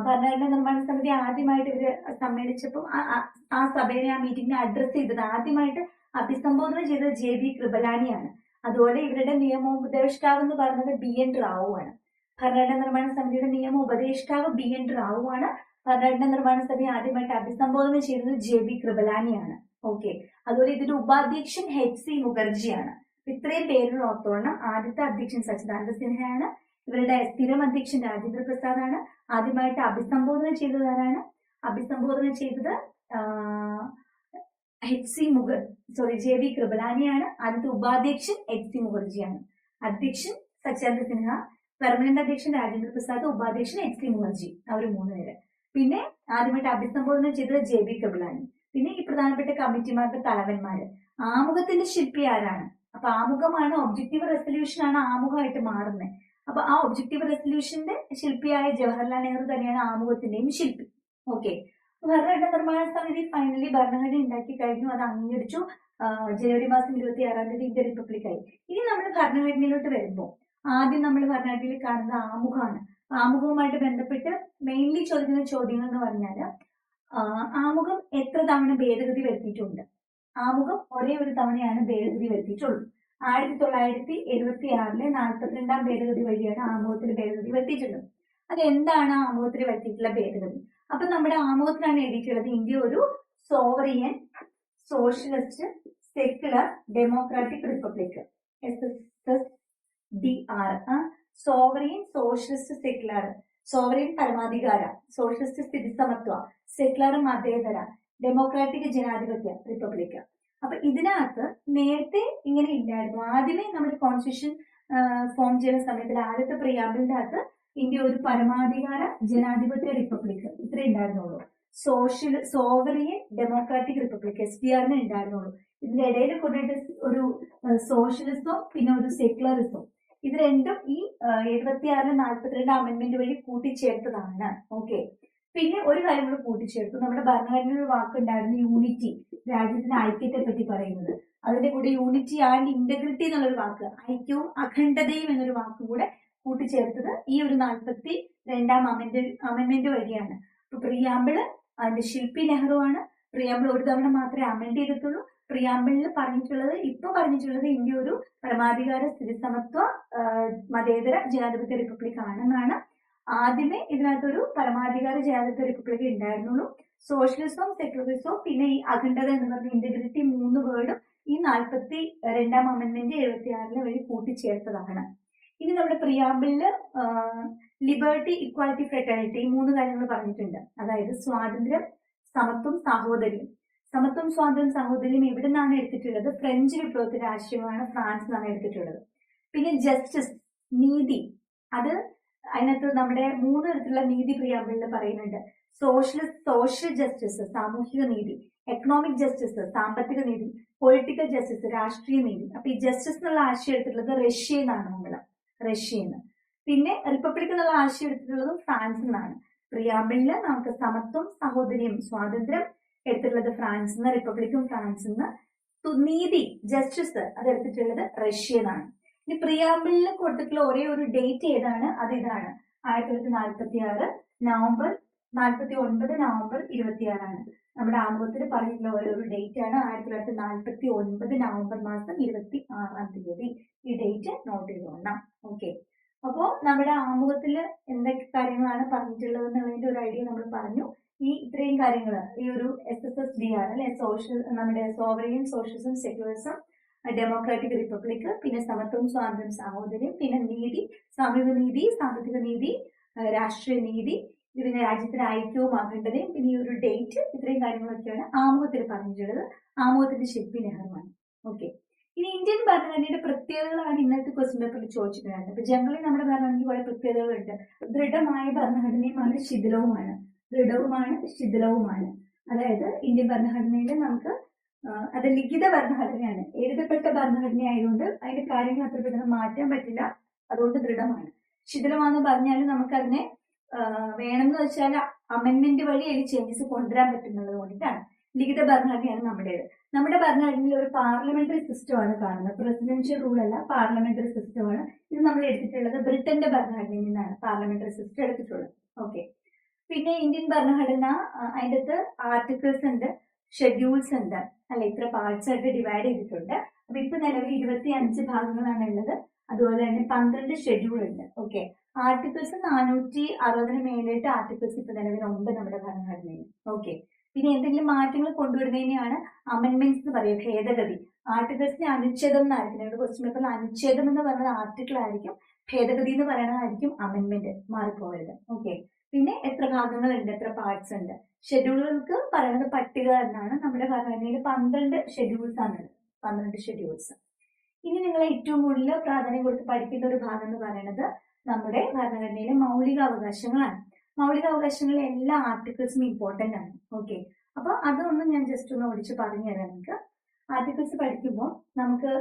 ഭരണഘടനാ നിർമ്മാണ സമിതി ആദ്യമായിട്ട് ഇവര് സമ്മേളിച്ചപ്പോൾ ആ സഭയെ, ആ മീറ്റിംഗിനെ അഡ്രസ് ചെയ്തത്, ആദ്യമായിട്ട് അഭിസംബോധന ചെയ്തത് JB കൃപലാനിയാണ്. അതുപോലെ ഇവരുടെ നിയമോപദേഷ്ടാവ് എന്ന് പറഞ്ഞത് BN റാവു ആണ്. ഭരണഘടനാ നിർമ്മാണ സമിതിയുടെ നിയമ ഉപദേഷ്ടാവ് BN റാവു ആണ്. ഭരണഘടനാ നിർമ്മാണ സമിതി ആദ്യമായിട്ട് അഭിസംബോധന ചെയ്തത് JB കൃപലാനിയാണ്. ഓക്കെ. അതുപോലെ ഇതിന്റെ ഉപാധ്യക്ഷൻ HC മുഖർജിയാണ്. ഇത്രയും പേര് ഓർത്തോണം. ആദ്യത്തെ അധ്യക്ഷൻ സച്ചിദാനന്ദ സിൻഹയാണ്. ഇവരുടെ സ്ഥിരം അധ്യക്ഷൻ രാജേന്ദ്ര പ്രസാദ് ആണ്. ആദ്യമായിട്ട് അഭിസംബോധന ചെയ്തത് ആരാണ്? അഭിസംബോധന ചെയ്തത് JB കൃപലാനിയാണ്. ആദ്യത്തെ ഉപാധ്യക്ഷൻ HC മുഖർജിയാണ്. അധ്യക്ഷൻ സച്ചിദാനന്ദ സിൻഹ, പെർമനന്റ് അധ്യക്ഷൻ രാജേന്ദ്ര പ്രസാദ്, ഉപാധ്യക്ഷൻ HC മുഖർജി. അവർ 3 പേര്. പിന്നെ ആദ്യമായിട്ട് അഭിസംബോധന ചെയ്തത് JB കൃപലാനി. പിന്നെ ഈ പ്രധാനപ്പെട്ട കമ്മിറ്റിമാരുടെ തലവന്മാര്. ആമുഖത്തിന്റെ ശില്പി ആരാണ്? അപ്പൊ ആമുഖമാണ്, ഒബ്ജക്റ്റീവ് റെസൊല്യൂഷൻ ആണ് ആമുഖമായിട്ട് മാറുന്നത്. അപ്പൊ ആ ഒബ്ജക്റ്റീവ് റെസൊല്യൂഷന്റെ ശില്പിയായ ജവഹർലാൽ നെഹ്റു തന്നെയാണ് ആമുഖത്തിന്റെയും ശില്പി. ഓക്കെ. ഭരണഘടനാ നിർമ്മാണ സമിതി ഫൈനലി ഭരണഘടന ഉണ്ടാക്കി കഴിഞ്ഞു. അത് അംഗീകരിച്ചു. ജനുവരി മാസം 26-ാം തീയതി ഇന്ത്യ റിപ്പബ്ലിക്കായി. ഇനി നമ്മൾ ഭരണഘടനയിലോട്ട് വരുമ്പോൾ ആദ്യം നമ്മൾ ഭരണഘടനയിൽ കാണുന്ന ആമുഖമാണ്. ആമുഖവുമായിട്ട് ബന്ധപ്പെട്ട് മെയിൻലി ചോദിക്കുന്ന ചോദ്യങ്ങൾ എന്ന് പറഞ്ഞാൽ, ആമുഖം എത്ര തവണ ഭേദഗതി വരുത്തിയിട്ടുണ്ട്? ആമുഖം ഒരേ ഒരു തവണയാണ് ഭേദഗതി വരുത്തിയിട്ടുള്ളൂ. 1976-ലെ 42-ാം ഭേദഗതി വഴിയാണ് ആമുഖത്തിൽ ഭേദഗതി വരുത്തിയിട്ടുള്ളത്. അതെന്താണ് ആമുഖത്തിൽ വരുത്തിയിട്ടുള്ള ഭേദഗതി? അപ്പൊ നമ്മുടെ ആമുഖത്തിലാണ് എഴുതിയിട്ടുള്ളത്, ഇന്ത്യ ഒരു sovereign, socialist, secular, democratic republic. SSDR. Sovereign, socialist, secular. Sovereign പരമാധികാര, സോഷ്യലിസ്റ്റ് സ്ഥിതിസമത്വ, സെക്യുലർ മതേതര, ഡെമോക്രാറ്റിക് ജനാധിപത്യ റിപ്പബ്ലിക്. അപ്പൊ ഇതിനകത്ത് നേരത്തെ ഇങ്ങനെ ഇല്ലായിരുന്നു. ആദ്യമേ നമ്മുടെ കോൺസ്റ്റിറ്റ്യൂഷൻ ഫോം ചെയ്യുന്ന സമയത്തിൽ ആദ്യത്തെ പ്രിയാമ്പിളിന്റെ അകത്ത് ഇന്ത്യ ഒരു പരമാധികാര ജനാധിപത്യ റിപ്പബ്ലിക് ഇത്രേ ഉണ്ടായിരുന്നുള്ളൂ. സോവറിയൻ ഡെമോക്രാറ്റിക് റിപ്പബ്ലിക് SDR ഉണ്ടായിരുന്നുള്ളൂ. ഇതിന്റെ ഇടയിൽ കൊണ്ടിട്ട് ഒരു സോഷ്യലിസവും പിന്നെ ഒരു സെക്യുലറിസവും. ഇത് രണ്ടും ഈ 76-ലെ 42 അമെന്റ്മെന്റ് വഴി കൂട്ടിച്ചേർത്തതാണ്. ഓക്കെ. പിന്നെ ഒരു കാര്യം കൂടെ കൂട്ടിച്ചേർത്തു. നമ്മുടെ ഭരണഘടനയിൽ ഒരു വാക്കുണ്ടായിരുന്നു, യൂണിറ്റി, രാജ്യത്തിന്റെ ഐക്യത്തെ പറ്റി പറയുന്നത്. അതിന്റെ കൂടെ യൂണിറ്റി ആൻഡ് ഇന്റഗ്രിറ്റി എന്നുള്ളൊരു വാക്ക്, ഐക്യവും അഖണ്ഡതയും എന്നൊരു വാക്കും കൂടെ കൂട്ടിച്ചേർത്തത് ഈ ഒരു 42-ാം അമെന്റ്മെന്റ് വഴിയാണ്. അപ്പൊ പ്രിയാമ്പിള് അതിന്റെ ശില്പി നെഹ്റു ആണ്. പ്രിയാമ്പിൾ ഒരു തവണ മാത്രമേ അമെന്റ് ചെയ്തിട്ടുള്ളൂ. പ്രിയാമ്പിളിൽ പറഞ്ഞിട്ടുള്ളത് ഇന്ത്യ ഒരു പരമാധികാര, സ്ഥിതിസമത്വ, മതേതര ജനാധിപത്യ റിപ്പബ്ലിക് ആണെന്നാണ്. ആദ്യമേ ഇതിനകത്തൊരു പരമാധികാര ജനാധിപത്യ റിപ്പബ്ലിക് ഉണ്ടായിരുന്നുള്ളൂ. സോഷ്യലിസവും സെക്യുലറിസവും പിന്നെ ഈ അഖണ്ഡത എന്ന് പറഞ്ഞ ഇന്റഗ്രിറ്റി 3 വേർഡും ഈ 42-ാം അമെന്റ്മെന്റ് 76-ലെ വഴി കൂട്ടിച്ചേർത്തതാണ്. ഇനി നമ്മുടെ പ്രിയാമ്പിളില് ലിബർട്ടി, ഇക്വാലിറ്റി, ഫ്രെറ്റേണിറ്റി ഈ 3 കാര്യങ്ങൾ പറഞ്ഞിട്ടുണ്ട്. അതായത് സ്വാതന്ത്ര്യം, സമത്വം, സാഹോദര്യം. സമത്വം, സ്വാതന്ത്ര്യം, സാഹോദര്യം എവിടെ നിന്നാണ് എടുത്തിട്ടുള്ളത്? ഫ്രഞ്ച് വിപ്ലവത്തിന്റെ ആശയമാണ് ഫ്രാൻസിൽ നിന്നാണ് എടുത്തിട്ടുള്ളത്. പിന്നെ ജസ്റ്റിസ്, നീതി, അത് അതിനകത്ത് നമ്മുടെ 3 തരത്തിലുള്ള നീതി പ്രിയാമ്പിളിൽ പറയുന്നുണ്ട്. സോഷ്യൽ ജസ്റ്റിസ്, സാമൂഹിക നീതി. എക്കണോമിക് ജസ്റ്റിസ് സാമ്പത്തിക നീതി, പൊളിറ്റിക്കൽ ജസ്റ്റിസ് രാഷ്ട്രീയ നീതി. അപ്പൊ ഈ ജസ്റ്റിസ് എന്നുള്ള ആശയം എടുത്തിട്ടുള്ളത് റഷ്യയിൽ നിന്നാണ് നമ്മൾ, റഷ്യയിൽ നിന്ന്. പിന്നെ റിപ്പബ്ലിക് എന്നുള്ള ആശയം എടുത്തിട്ടുള്ളതും ഫ്രാൻസിൽ നിന്നാണ്. പ്രിയാമ്പിളില് നമുക്ക് സമത്വം, സഹോദര്യം, സ്വാതന്ത്ര്യം എടുത്തിട്ടുള്ളത് ഫ്രാൻസിൽ നിന്ന്, റിപ്പബ്ലിക്കും ഫ്രാൻസിൽ നിന്ന്. നീതി ജസ്റ്റിസ് അത് എടുത്തിട്ടുള്ളത് റഷ്യയിൽ നിന്നാണ്. ഇനി പ്രിയാമ്പിളിൽ കൊടുത്തിട്ടുള്ള ഒരേ ഒരു ഡേറ്റ് ഏതാണ്? അത് ഇതാണ്, 1946 നവംബർ 49 നവംബർ 26 നമ്മുടെ ആമുഖത്തിൽ പറഞ്ഞിട്ടുള്ള ഒരു ഡേറ്റ് ആണ് 1949 നവംബർ മാസം 26 ഈ ഡേറ്റ് നോട്ട് ചെയ്തോണം. ഓക്കെ, അപ്പോ നമ്മുടെ ആമുഖത്തിൽ എന്തൊക്കെ കാര്യങ്ങളാണ് പറഞ്ഞിട്ടുള്ളത് എന്നുള്ളതിന്റെ ഒരു ഐഡിയ നമ്മൾ പറഞ്ഞു. ഈ ഇത്രയും കാര്യങ്ങൾ ഈ ഒരു SSSDR അല്ലെ, സോഷ്യൽ നമ്മുടെ സോവറിയൻ സോഷ്യലിസം സെക്യുലറിസം ഡെമോക്രാറ്റിക് റിപ്പബ്ലിക്, പിന്നെ സമത്വം, സ്വാതന്ത്ര്യം, സാഹോദര്യം, പിന്നെ നീതി, സാമൂഹിക നീതി, സാമ്പത്തിക നീതി, രാഷ്ട്രീയ നീതി, പിന്നെ രാജ്യത്തിന് ഐക്യവും അഖണ്ഡതയും, പിന്നെ ഈ ഒരു ഡേറ്റ്, ഇത്രയും കാര്യങ്ങളൊക്കെയാണ് ആമുഖത്തിൽ പറഞ്ഞിട്ടുള്ളത്. ആമുഖത്തിന്റെ ശില്പി നെഹ്റുവാണ്. ഓക്കെ, ഇനി ഇന്ത്യൻ ഭരണഘടനയുടെ പ്രത്യേകതകളാണ് ഇന്നത്തെ ക്വസ്റ്റ്യൻ പേപ്പറിൽ ചോദിച്ചിട്ടുള്ളത്. അപ്പൊ ജനറലി നമ്മുടെ ഭരണഘടനയ്ക്ക് കുറെ പ്രത്യേകതകളുണ്ട്. ദൃഢമായ ഭരണഘടനയുമാണ്, ശിഥിലവുമാണ്. ദൃഢവുമാണ്, ശിഥിലവുമാണ്. അതായത് ഇന്ത്യൻ ഭരണഘടനയിൽ നമുക്ക് അത് ലിഖിത ഭരണഘടനയാണ്, എഴുതപ്പെട്ട ഭരണഘടന ആയതുകൊണ്ട് അതിന്റെ കാര്യങ്ങൾ അത്ര പെട്ടെന്ന് മാറ്റാൻ പറ്റില്ല. അതുകൊണ്ട് ദൃഢമാണ്. ശിഥിലമാണെന്ന് പറഞ്ഞാൽ നമുക്ക് അതിനെ വേണമെന്ന് വെച്ചാൽ അമെന്റ്മെന്റ് വഴി അതിൽ ചേഞ്ചസ് കൊണ്ടുവരാൻ പറ്റുന്നത് കൊണ്ടിട്ടാണ്. ലിഖിത ഭരണഘടനയാണ് നമ്മുടേത്. നമ്മുടെ ഭരണഘടനയിൽ ഒരു പാർലമെന്ററി സിസ്റ്റമാണ് കാണുന്നത്. പ്രസിഡൻഷ്യൽ റൂൾ അല്ല, പാർലമെന്ററി സിസ്റ്റമാണ്. ഇത് നമ്മൾ എടുത്തിട്ടുള്ളത് ബ്രിട്ടന്റെ ഭരണഘടനയിൽ നിന്നാണ് പാർലമെന്ററി സിസ്റ്റം എടുത്തിട്ടുള്ളത്. ഓക്കെ, പിന്നെ ഇന്ത്യൻ ഭരണഘടന അതിൻ്റെ അകത്ത് ആർട്ടിക്കിൾസ് ഉണ്ട്, ഷെഡ്യൂൾസ് ഉണ്ട് അല്ലെ, ഇത്ര പാർട്സ് ആയിട്ട് ഡിവൈഡ് ചെയ്തിട്ടുണ്ട്. അപ്പൊ ഇപ്പൊ നിലവിൽ 25 ഭാഗങ്ങളാണ് ഉള്ളത്. അതുപോലെ തന്നെ 12 ഷെഡ്യൂൾ ഉണ്ട്. ഓക്കെ, ആർട്ടിക്കിൾസ് 460 മേലായിട്ട് ആർട്ടിക്കിൾസ് ഇപ്പൊ നിലവിലുണ്ട് നമ്മുടെ ഭരണഘടനയിൽ. ഓക്കെ, പിന്നെ എന്തെങ്കിലും മാറ്റങ്ങൾ കൊണ്ടുവരുന്നതിനെയാണ് അമെന്റ്മെന്റ്സ് എന്ന് പറയുക, ഭേദഗതി. ആർട്ടിക്കിൾസിന് അനുച്ഛേദം എന്നായിരിക്കും ക്വസ്റ്റ്യൻ പേപ്പറിൽ. അനുച്ഛേദം എന്ന് പറയുന്നത് ആർട്ടിക്കിൾ ആയിരിക്കും, ഭേദഗതി എന്ന് പറയുന്നതായിരിക്കും അമെന്റ്മെന്റ്, മാറിപ്പോയത്. ഓക്കെ, പിന്നെ എത്ര ഭാഗങ്ങളുണ്ട്, എത്ര പാർട്സ് ഉണ്ട്. ഷെഡ്യൂളുകൾക്ക് പറയുന്നത് പട്ടിക എന്നാണ്. നമ്മുടെ ഭരണഘടനയിൽ 12 ഷെഡ്യൂൾസ് ആണ്, 12 ഷെഡ്യൂൾസ്. ഇനി നിങ്ങൾ ഏറ്റവും കൂടുതൽ പ്രാധാന്യം കൊടുത്ത് പഠിക്കേണ്ട ഒരു ഭാഗം എന്ന് പറയുന്നത് നമ്മുടെ ഭരണഘടനയിലെ മൗലികാവകാശങ്ങളാണ്. മൗലികാവകാശങ്ങളിലെ എല്ലാ ആർട്ടിക്കിൾസും ഇമ്പോർട്ടന്റ് ആണ്. ഓക്കെ, അപ്പൊ അതൊന്നും ഞാൻ ജസ്റ്റ് ഒന്ന് ഓടിച്ച് പറഞ്ഞു തരാം നിങ്ങൾക്ക്. ആർട്ടിക്കിൾസ് പഠിക്കുമ്പോൾ നമുക്ക്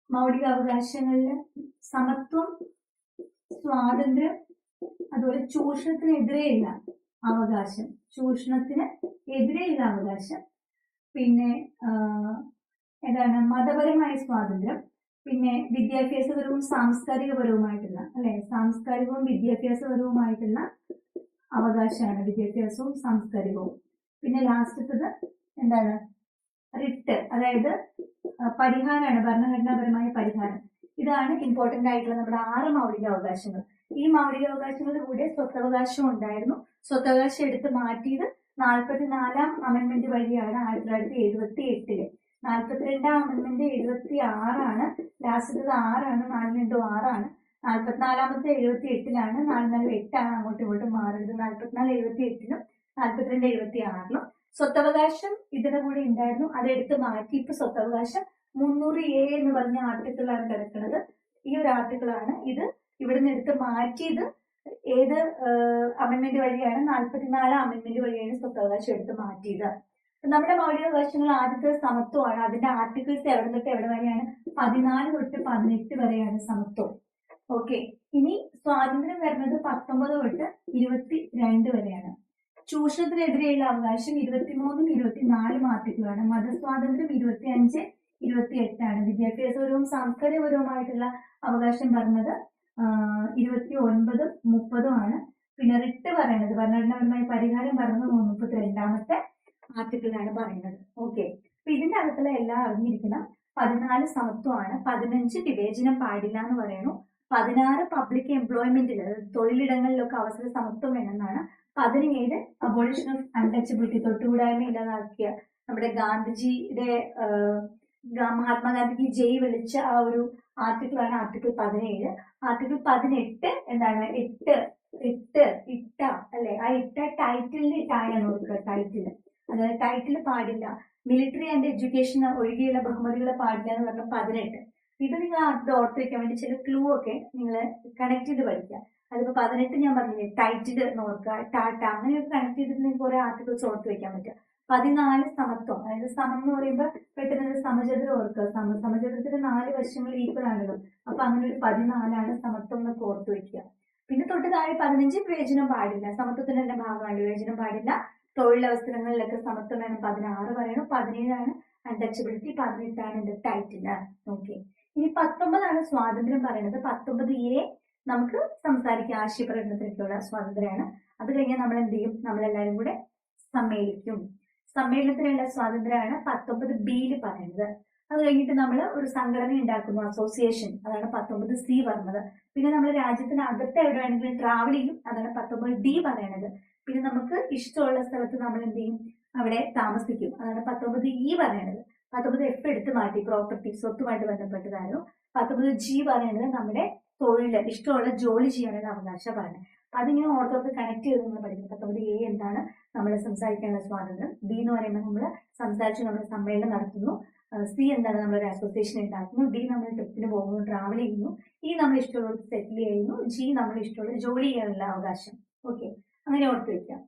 മൗലികാവകാശങ്ങളിൽ സമത്വം, സ്വാതന്ത്ര്യം, അതുപോലെ ചൂഷണത്തിനെതിരെയുള്ള അവകാശം, ചൂഷണത്തിന് എതിരെയുള്ള അവകാശം, പിന്നെ എന്താണ് മതപരമായ സ്വാതന്ത്ര്യം, പിന്നെ വിദ്യാഭ്യാസപരവും സാംസ്കാരികപരവുമായിട്ടുള്ള അല്ലെ, സാംസ്കാരികവും വിദ്യാഭ്യാസപരവുമായിട്ടുള്ള അവകാശമാണ് വിദ്യാഭ്യാസവും സാംസ്കാരികവും. പിന്നെ ലാസ്റ്റത്തത് എന്താണ്, റിട്ട്, അതായത് പരിഹാരമാണ്, ഭരണഘടനാപരമായ പരിഹാരം. ഇതാണ് ഇമ്പോർട്ടന്റ് ആയിട്ടുള്ള നമ്മുടെ 6 മൗലികാവകാശങ്ങൾ. ഈ മൗലികാവകാശങ്ങളുടെ കൂടെ സ്വത്തവകാശം ഉണ്ടായിരുന്നു. സ്വത്തവകാശം എടുത്ത് മാറ്റിയത് 44ാം അമെന്റ്മെന്റ് വഴിയാണ് 1978. 42ാം അമെന്റ്മെന്റ് 76 ലാസ്റ്റത്തത് 6, 4 × 6. 44ാമത്തെ 78 4 × 8 അങ്ങോട്ടും ഇങ്ങോട്ടും മാറുന്നത്. 44 78 42 76. സ്വത്തവകാശം ഇതിന്റെ കൂടെ ഉണ്ടായിരുന്നു, അതെടുത്ത് മാറ്റി ഇപ്പൊ സ്വത്തവകാശം 300A എന്ന് പറഞ്ഞ ആർട്ടിക്കിളാണ് കിടക്കുന്നത്. ഈ ഒരു ആർട്ടിക്കിളാണ് ഇത്. ഇവിടുന്ന് എടുത്ത് മാറ്റിയത് ഏത് അമെന്റ്മെന്റ് വഴിയാണ്? 44ാം അമെന്റ്മെന്റ് വഴിയാണ് സ്വത്തവകാശം എടുത്ത് മാറ്റിയത്. നമ്മുടെ മൗലികാവകാശങ്ങൾ ആദ്യത്തെ സമത്വമാണ്. അതിന്റെ ആർട്ടിക്കിൾസ് എവിടെ തൊട്ട് എവിടെ വരെയാണ്? 14 തൊട്ട് 18 വരെയാണ് സമത്വം. ഓക്കെ, ഇനി സ്വാതന്ത്ര്യം വരുന്നത് 19 തൊട്ട് 22 വരെയാണ്. ചൂഷണത്തിനെതിരെയുള്ള അവകാശം 23ഉം 24ഉം ആർട്ടിക്കിളാണ്. മതസ്വാതന്ത്ര്യം 25, 28. വിദ്യാഭ്യാസപരവും സാംസ്കാരികപരവുമായിട്ടുള്ള അവകാശം പറഞ്ഞത് 29ഉം 30ഉം. പിന്നെ റിട്ട് പറയുന്നത് ഭരണഘടനാപരമായ പരിഹാരം പറയുന്നത് 32ാമത്തെ ആർട്ടിക്കിളാണ് പറയുന്നത്. ഓക്കെ, അപ്പൊ ഇതിന്റെ അകത്തുള്ള എല്ലാം അറിഞ്ഞിരിക്കണം. 14 സമത്വമാണ്, 15 വിവേചനം പാടില്ല എന്ന് പറയുന്നു, 16 പബ്ലിക് എംപ്ലോയ്മെന്റിൽ തൊഴിലിടങ്ങളിലൊക്കെ അവസര സമത്വം വേണമെന്നാണ്, 17 അബോളിഷൻ ഓഫ് അൺടച്ചബിലിറ്റി, തൊട്ടുകൂടായ്മ ഇല്ലാതാക്കിയ നമ്മുടെ ഗാന്ധിജിയുടെ മഹാത്മാഗാന്ധിക്ക് ജയ് വിളിച്ച ആ ഒരു ആർട്ടിക്കിളാണ് ആർട്ടിക്കിൾ 17. ആർട്ടിക്കിൾ 18 എന്താണ്? ഇട്ട അല്ലെ, ആ ഇട്ട ടൈറ്റിലിന്റെ ഇട്ടായാണ് നോക്കുക. ടൈറ്റിൽ, അതായത് ടൈറ്റിൽ പാടില്ല. മിലിറ്ററി ആൻഡ് എഡ്യൂക്കേഷൻ ഒഴികെയുള്ള ബഹുമതികൾ പാടില്ല എന്ന് പറഞ്ഞ 18. ഇത് നിങ്ങൾ അത് ഓർത്ത് വെക്കാൻ വേണ്ടി ചില ക്ലൂ ഒക്കെ നിങ്ങൾ കണക്ട് ചെയ്ത് പഠിക്കുക. അതിപ്പോ 18 ഞാൻ പറഞ്ഞില്ലേ, ടൈറ്റിൽ നോക്കുക, ടാറ്റ, അങ്ങനെയൊക്കെ കണക്ട് ചെയ്തിട്ട് നിങ്ങൾക്ക് കുറെ ആർട്ടിക്കിൾസ് ഓർത്ത് വെക്കാൻ പറ്റുക. 14 സമത്വം. അതായത് സമം എന്ന് പറയുമ്പോൾ പെട്ടെന്ന് സമചതുരം ഓർക്കുക. സമചതുരത്തിന്റെ 4 വശങ്ങൾ ഈക്വൽ ആണല്ലോ. അപ്പൊ അങ്ങനെ ഒരു 14 സമത്വം എന്നൊക്കെ ഓർത്ത് വെക്കുക. പിന്നെ തൊട്ട് താഴെ 15 വിവേചനം പാടില്ല. സമത്വത്തിന്റെ തന്നെ ഭാഗമാണ് വിവേചനം പാടില്ല. തൊഴിലവസരങ്ങളിലൊക്കെ സമത്വം വേണം. 16 പറയണം. 17 അൺടച്ചബിലിറ്റി. 18 ടൈറ്റിൽ. ഓക്കെ. ഇനി 19 സ്വാതന്ത്ര്യം പറയുന്നത്. 19A നമുക്ക് സംസാരിക്കാം. ആശയപ്രകടനത്തിലേക്കുള്ള സ്വാതന്ത്ര്യമാണ്. അത് കഴിഞ്ഞാൽ നമ്മൾ എന്ത് ചെയ്യും? നമ്മളെല്ലാവരും കൂടെ സമ്മേളിക്കും. സമ്മേളനത്തിനുള്ള സ്വാതന്ത്ര്യമാണ് 19B പറയുന്നത്. അത് കഴിഞ്ഞിട്ട് നമ്മൾ ഒരു സംഘടന ഉണ്ടാക്കുന്നു, അസോസിയേഷൻ. അതാണ് 19C പറഞ്ഞത്. പിന്നെ നമ്മൾ രാജ്യത്തിനകത്ത് എവിടെ വേണമെങ്കിലും ട്രാവൽ ചെയ്യും. അതാണ് 19D പറയണത്. പിന്നെ നമുക്ക് ഇഷ്ടമുള്ള സ്ഥലത്ത് നമ്മൾ എന്ത് ചെയ്യും? അവിടെ താമസിക്കും. അതാണ് 19E പറയണത്. 19F എടുത്ത് മാറ്റി, പ്രോപ്പർട്ടി, സ്വത്തുമായിട്ട് ബന്ധപ്പെട്ടതായിരുന്നു. 19G പറയുന്നത് നമ്മുടെ തൊഴില്, ഇഷ്ടമുള്ള ജോലി ചെയ്യാനുള്ള അവകാശം പറയുന്നത്. അതിങ്ങനെ ഓർത്തോർത്ത് കണക്ട് ചെയ്ത് നമ്മൾ പഠിക്കുന്നത്. 19A എന്താണ്? നമ്മൾ സംസാരിക്കാനുള്ള സ്വാതന്ത്ര്യം. B എന്ന് പറയുമ്പോൾ നമ്മൾ സംസാരിച്ച് നമ്മൾ സമ്മേളനം നടത്തുന്നു. C എന്താണ്? നമ്മളൊരു അസോസിയേഷൻ ഉണ്ടാക്കുന്നു. D നമ്മൾ ട്രിപ്പിന് പോകുന്നു, ട്രാവൽ ചെയ്യുന്നു. E നമ്മൾ ഇഷ്ടമുള്ള സെറ്റിൽ ചെയ്യുന്നു. G നമ്മൾ ഇഷ്ടമുള്ള ജോലി ചെയ്യാനുള്ള അവകാശം. ഓക്കെ, അങ്ങനെ ഓർത്ത് വെക്കാം.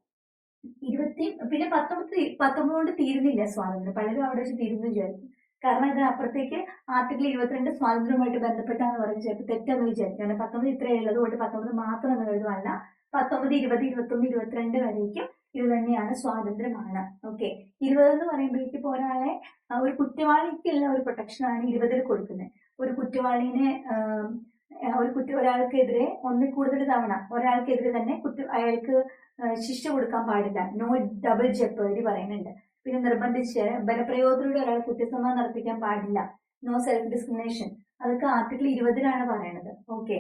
പിന്നെ 19 കൊണ്ട് തീരുന്നില്ല സ്വാതന്ത്ര്യം. പലരും അവിടെ വെച്ച് തീരുന്നു വിചാരിക്കും. കാരണം ഇതിനപ്പുറത്തേക്ക് ആർട്ടിക്കിൾ 22 സ്വാതന്ത്ര്യവുമായിട്ട് ബന്ധപ്പെട്ടാന്ന് പറഞ്ഞ് ചിലപ്പോൾ തെറ്റെന്ന് വിചാരിക്കും. കാരണം 19 ഇത്രയേ ഉള്ളത് കൊണ്ട് 19 മാത്രം എന്ന് കരുതുമല്ല. 19, 20, 21, 22 വരേക്കും ഇത് തന്നെയാണ്, സ്വാതന്ത്ര്യമാണ്. ഓക്കെ. 20 എന്ന് പറയുമ്പോഴേക്കും ഇപ്പോൾ ഒരാളെ, ഒരു കുറ്റവാളിക്കുള്ള ഒരു പ്രൊട്ടക്ഷനാണ് 20 കൊടുക്കുന്നത്. ഒരു കുറ്റവാളിനെ ഒരാൾക്കെതിരെ ഒന്നിൽ കൂടുതൽ തവണ ഒരാൾക്കെതിരെ തന്നെ അയാൾക്ക് ശിക്ഷ കൊടുക്കാൻ പാടില്ല. നോ ഡബിൾ ജെപ്പേർഡി പറയുന്നുണ്ട്. പിന്നെ നിർബന്ധിച്ച് ബലപ്രയോഗത്തിലൂടെ ഒരാൾ കുറ്റസമ്മതം നടത്തിക്കാൻ പാടില്ല. No self discrimination. അതൊക്കെ ആർട്ടിക്കിൾ 20 പറയണത്. ഓക്കെ.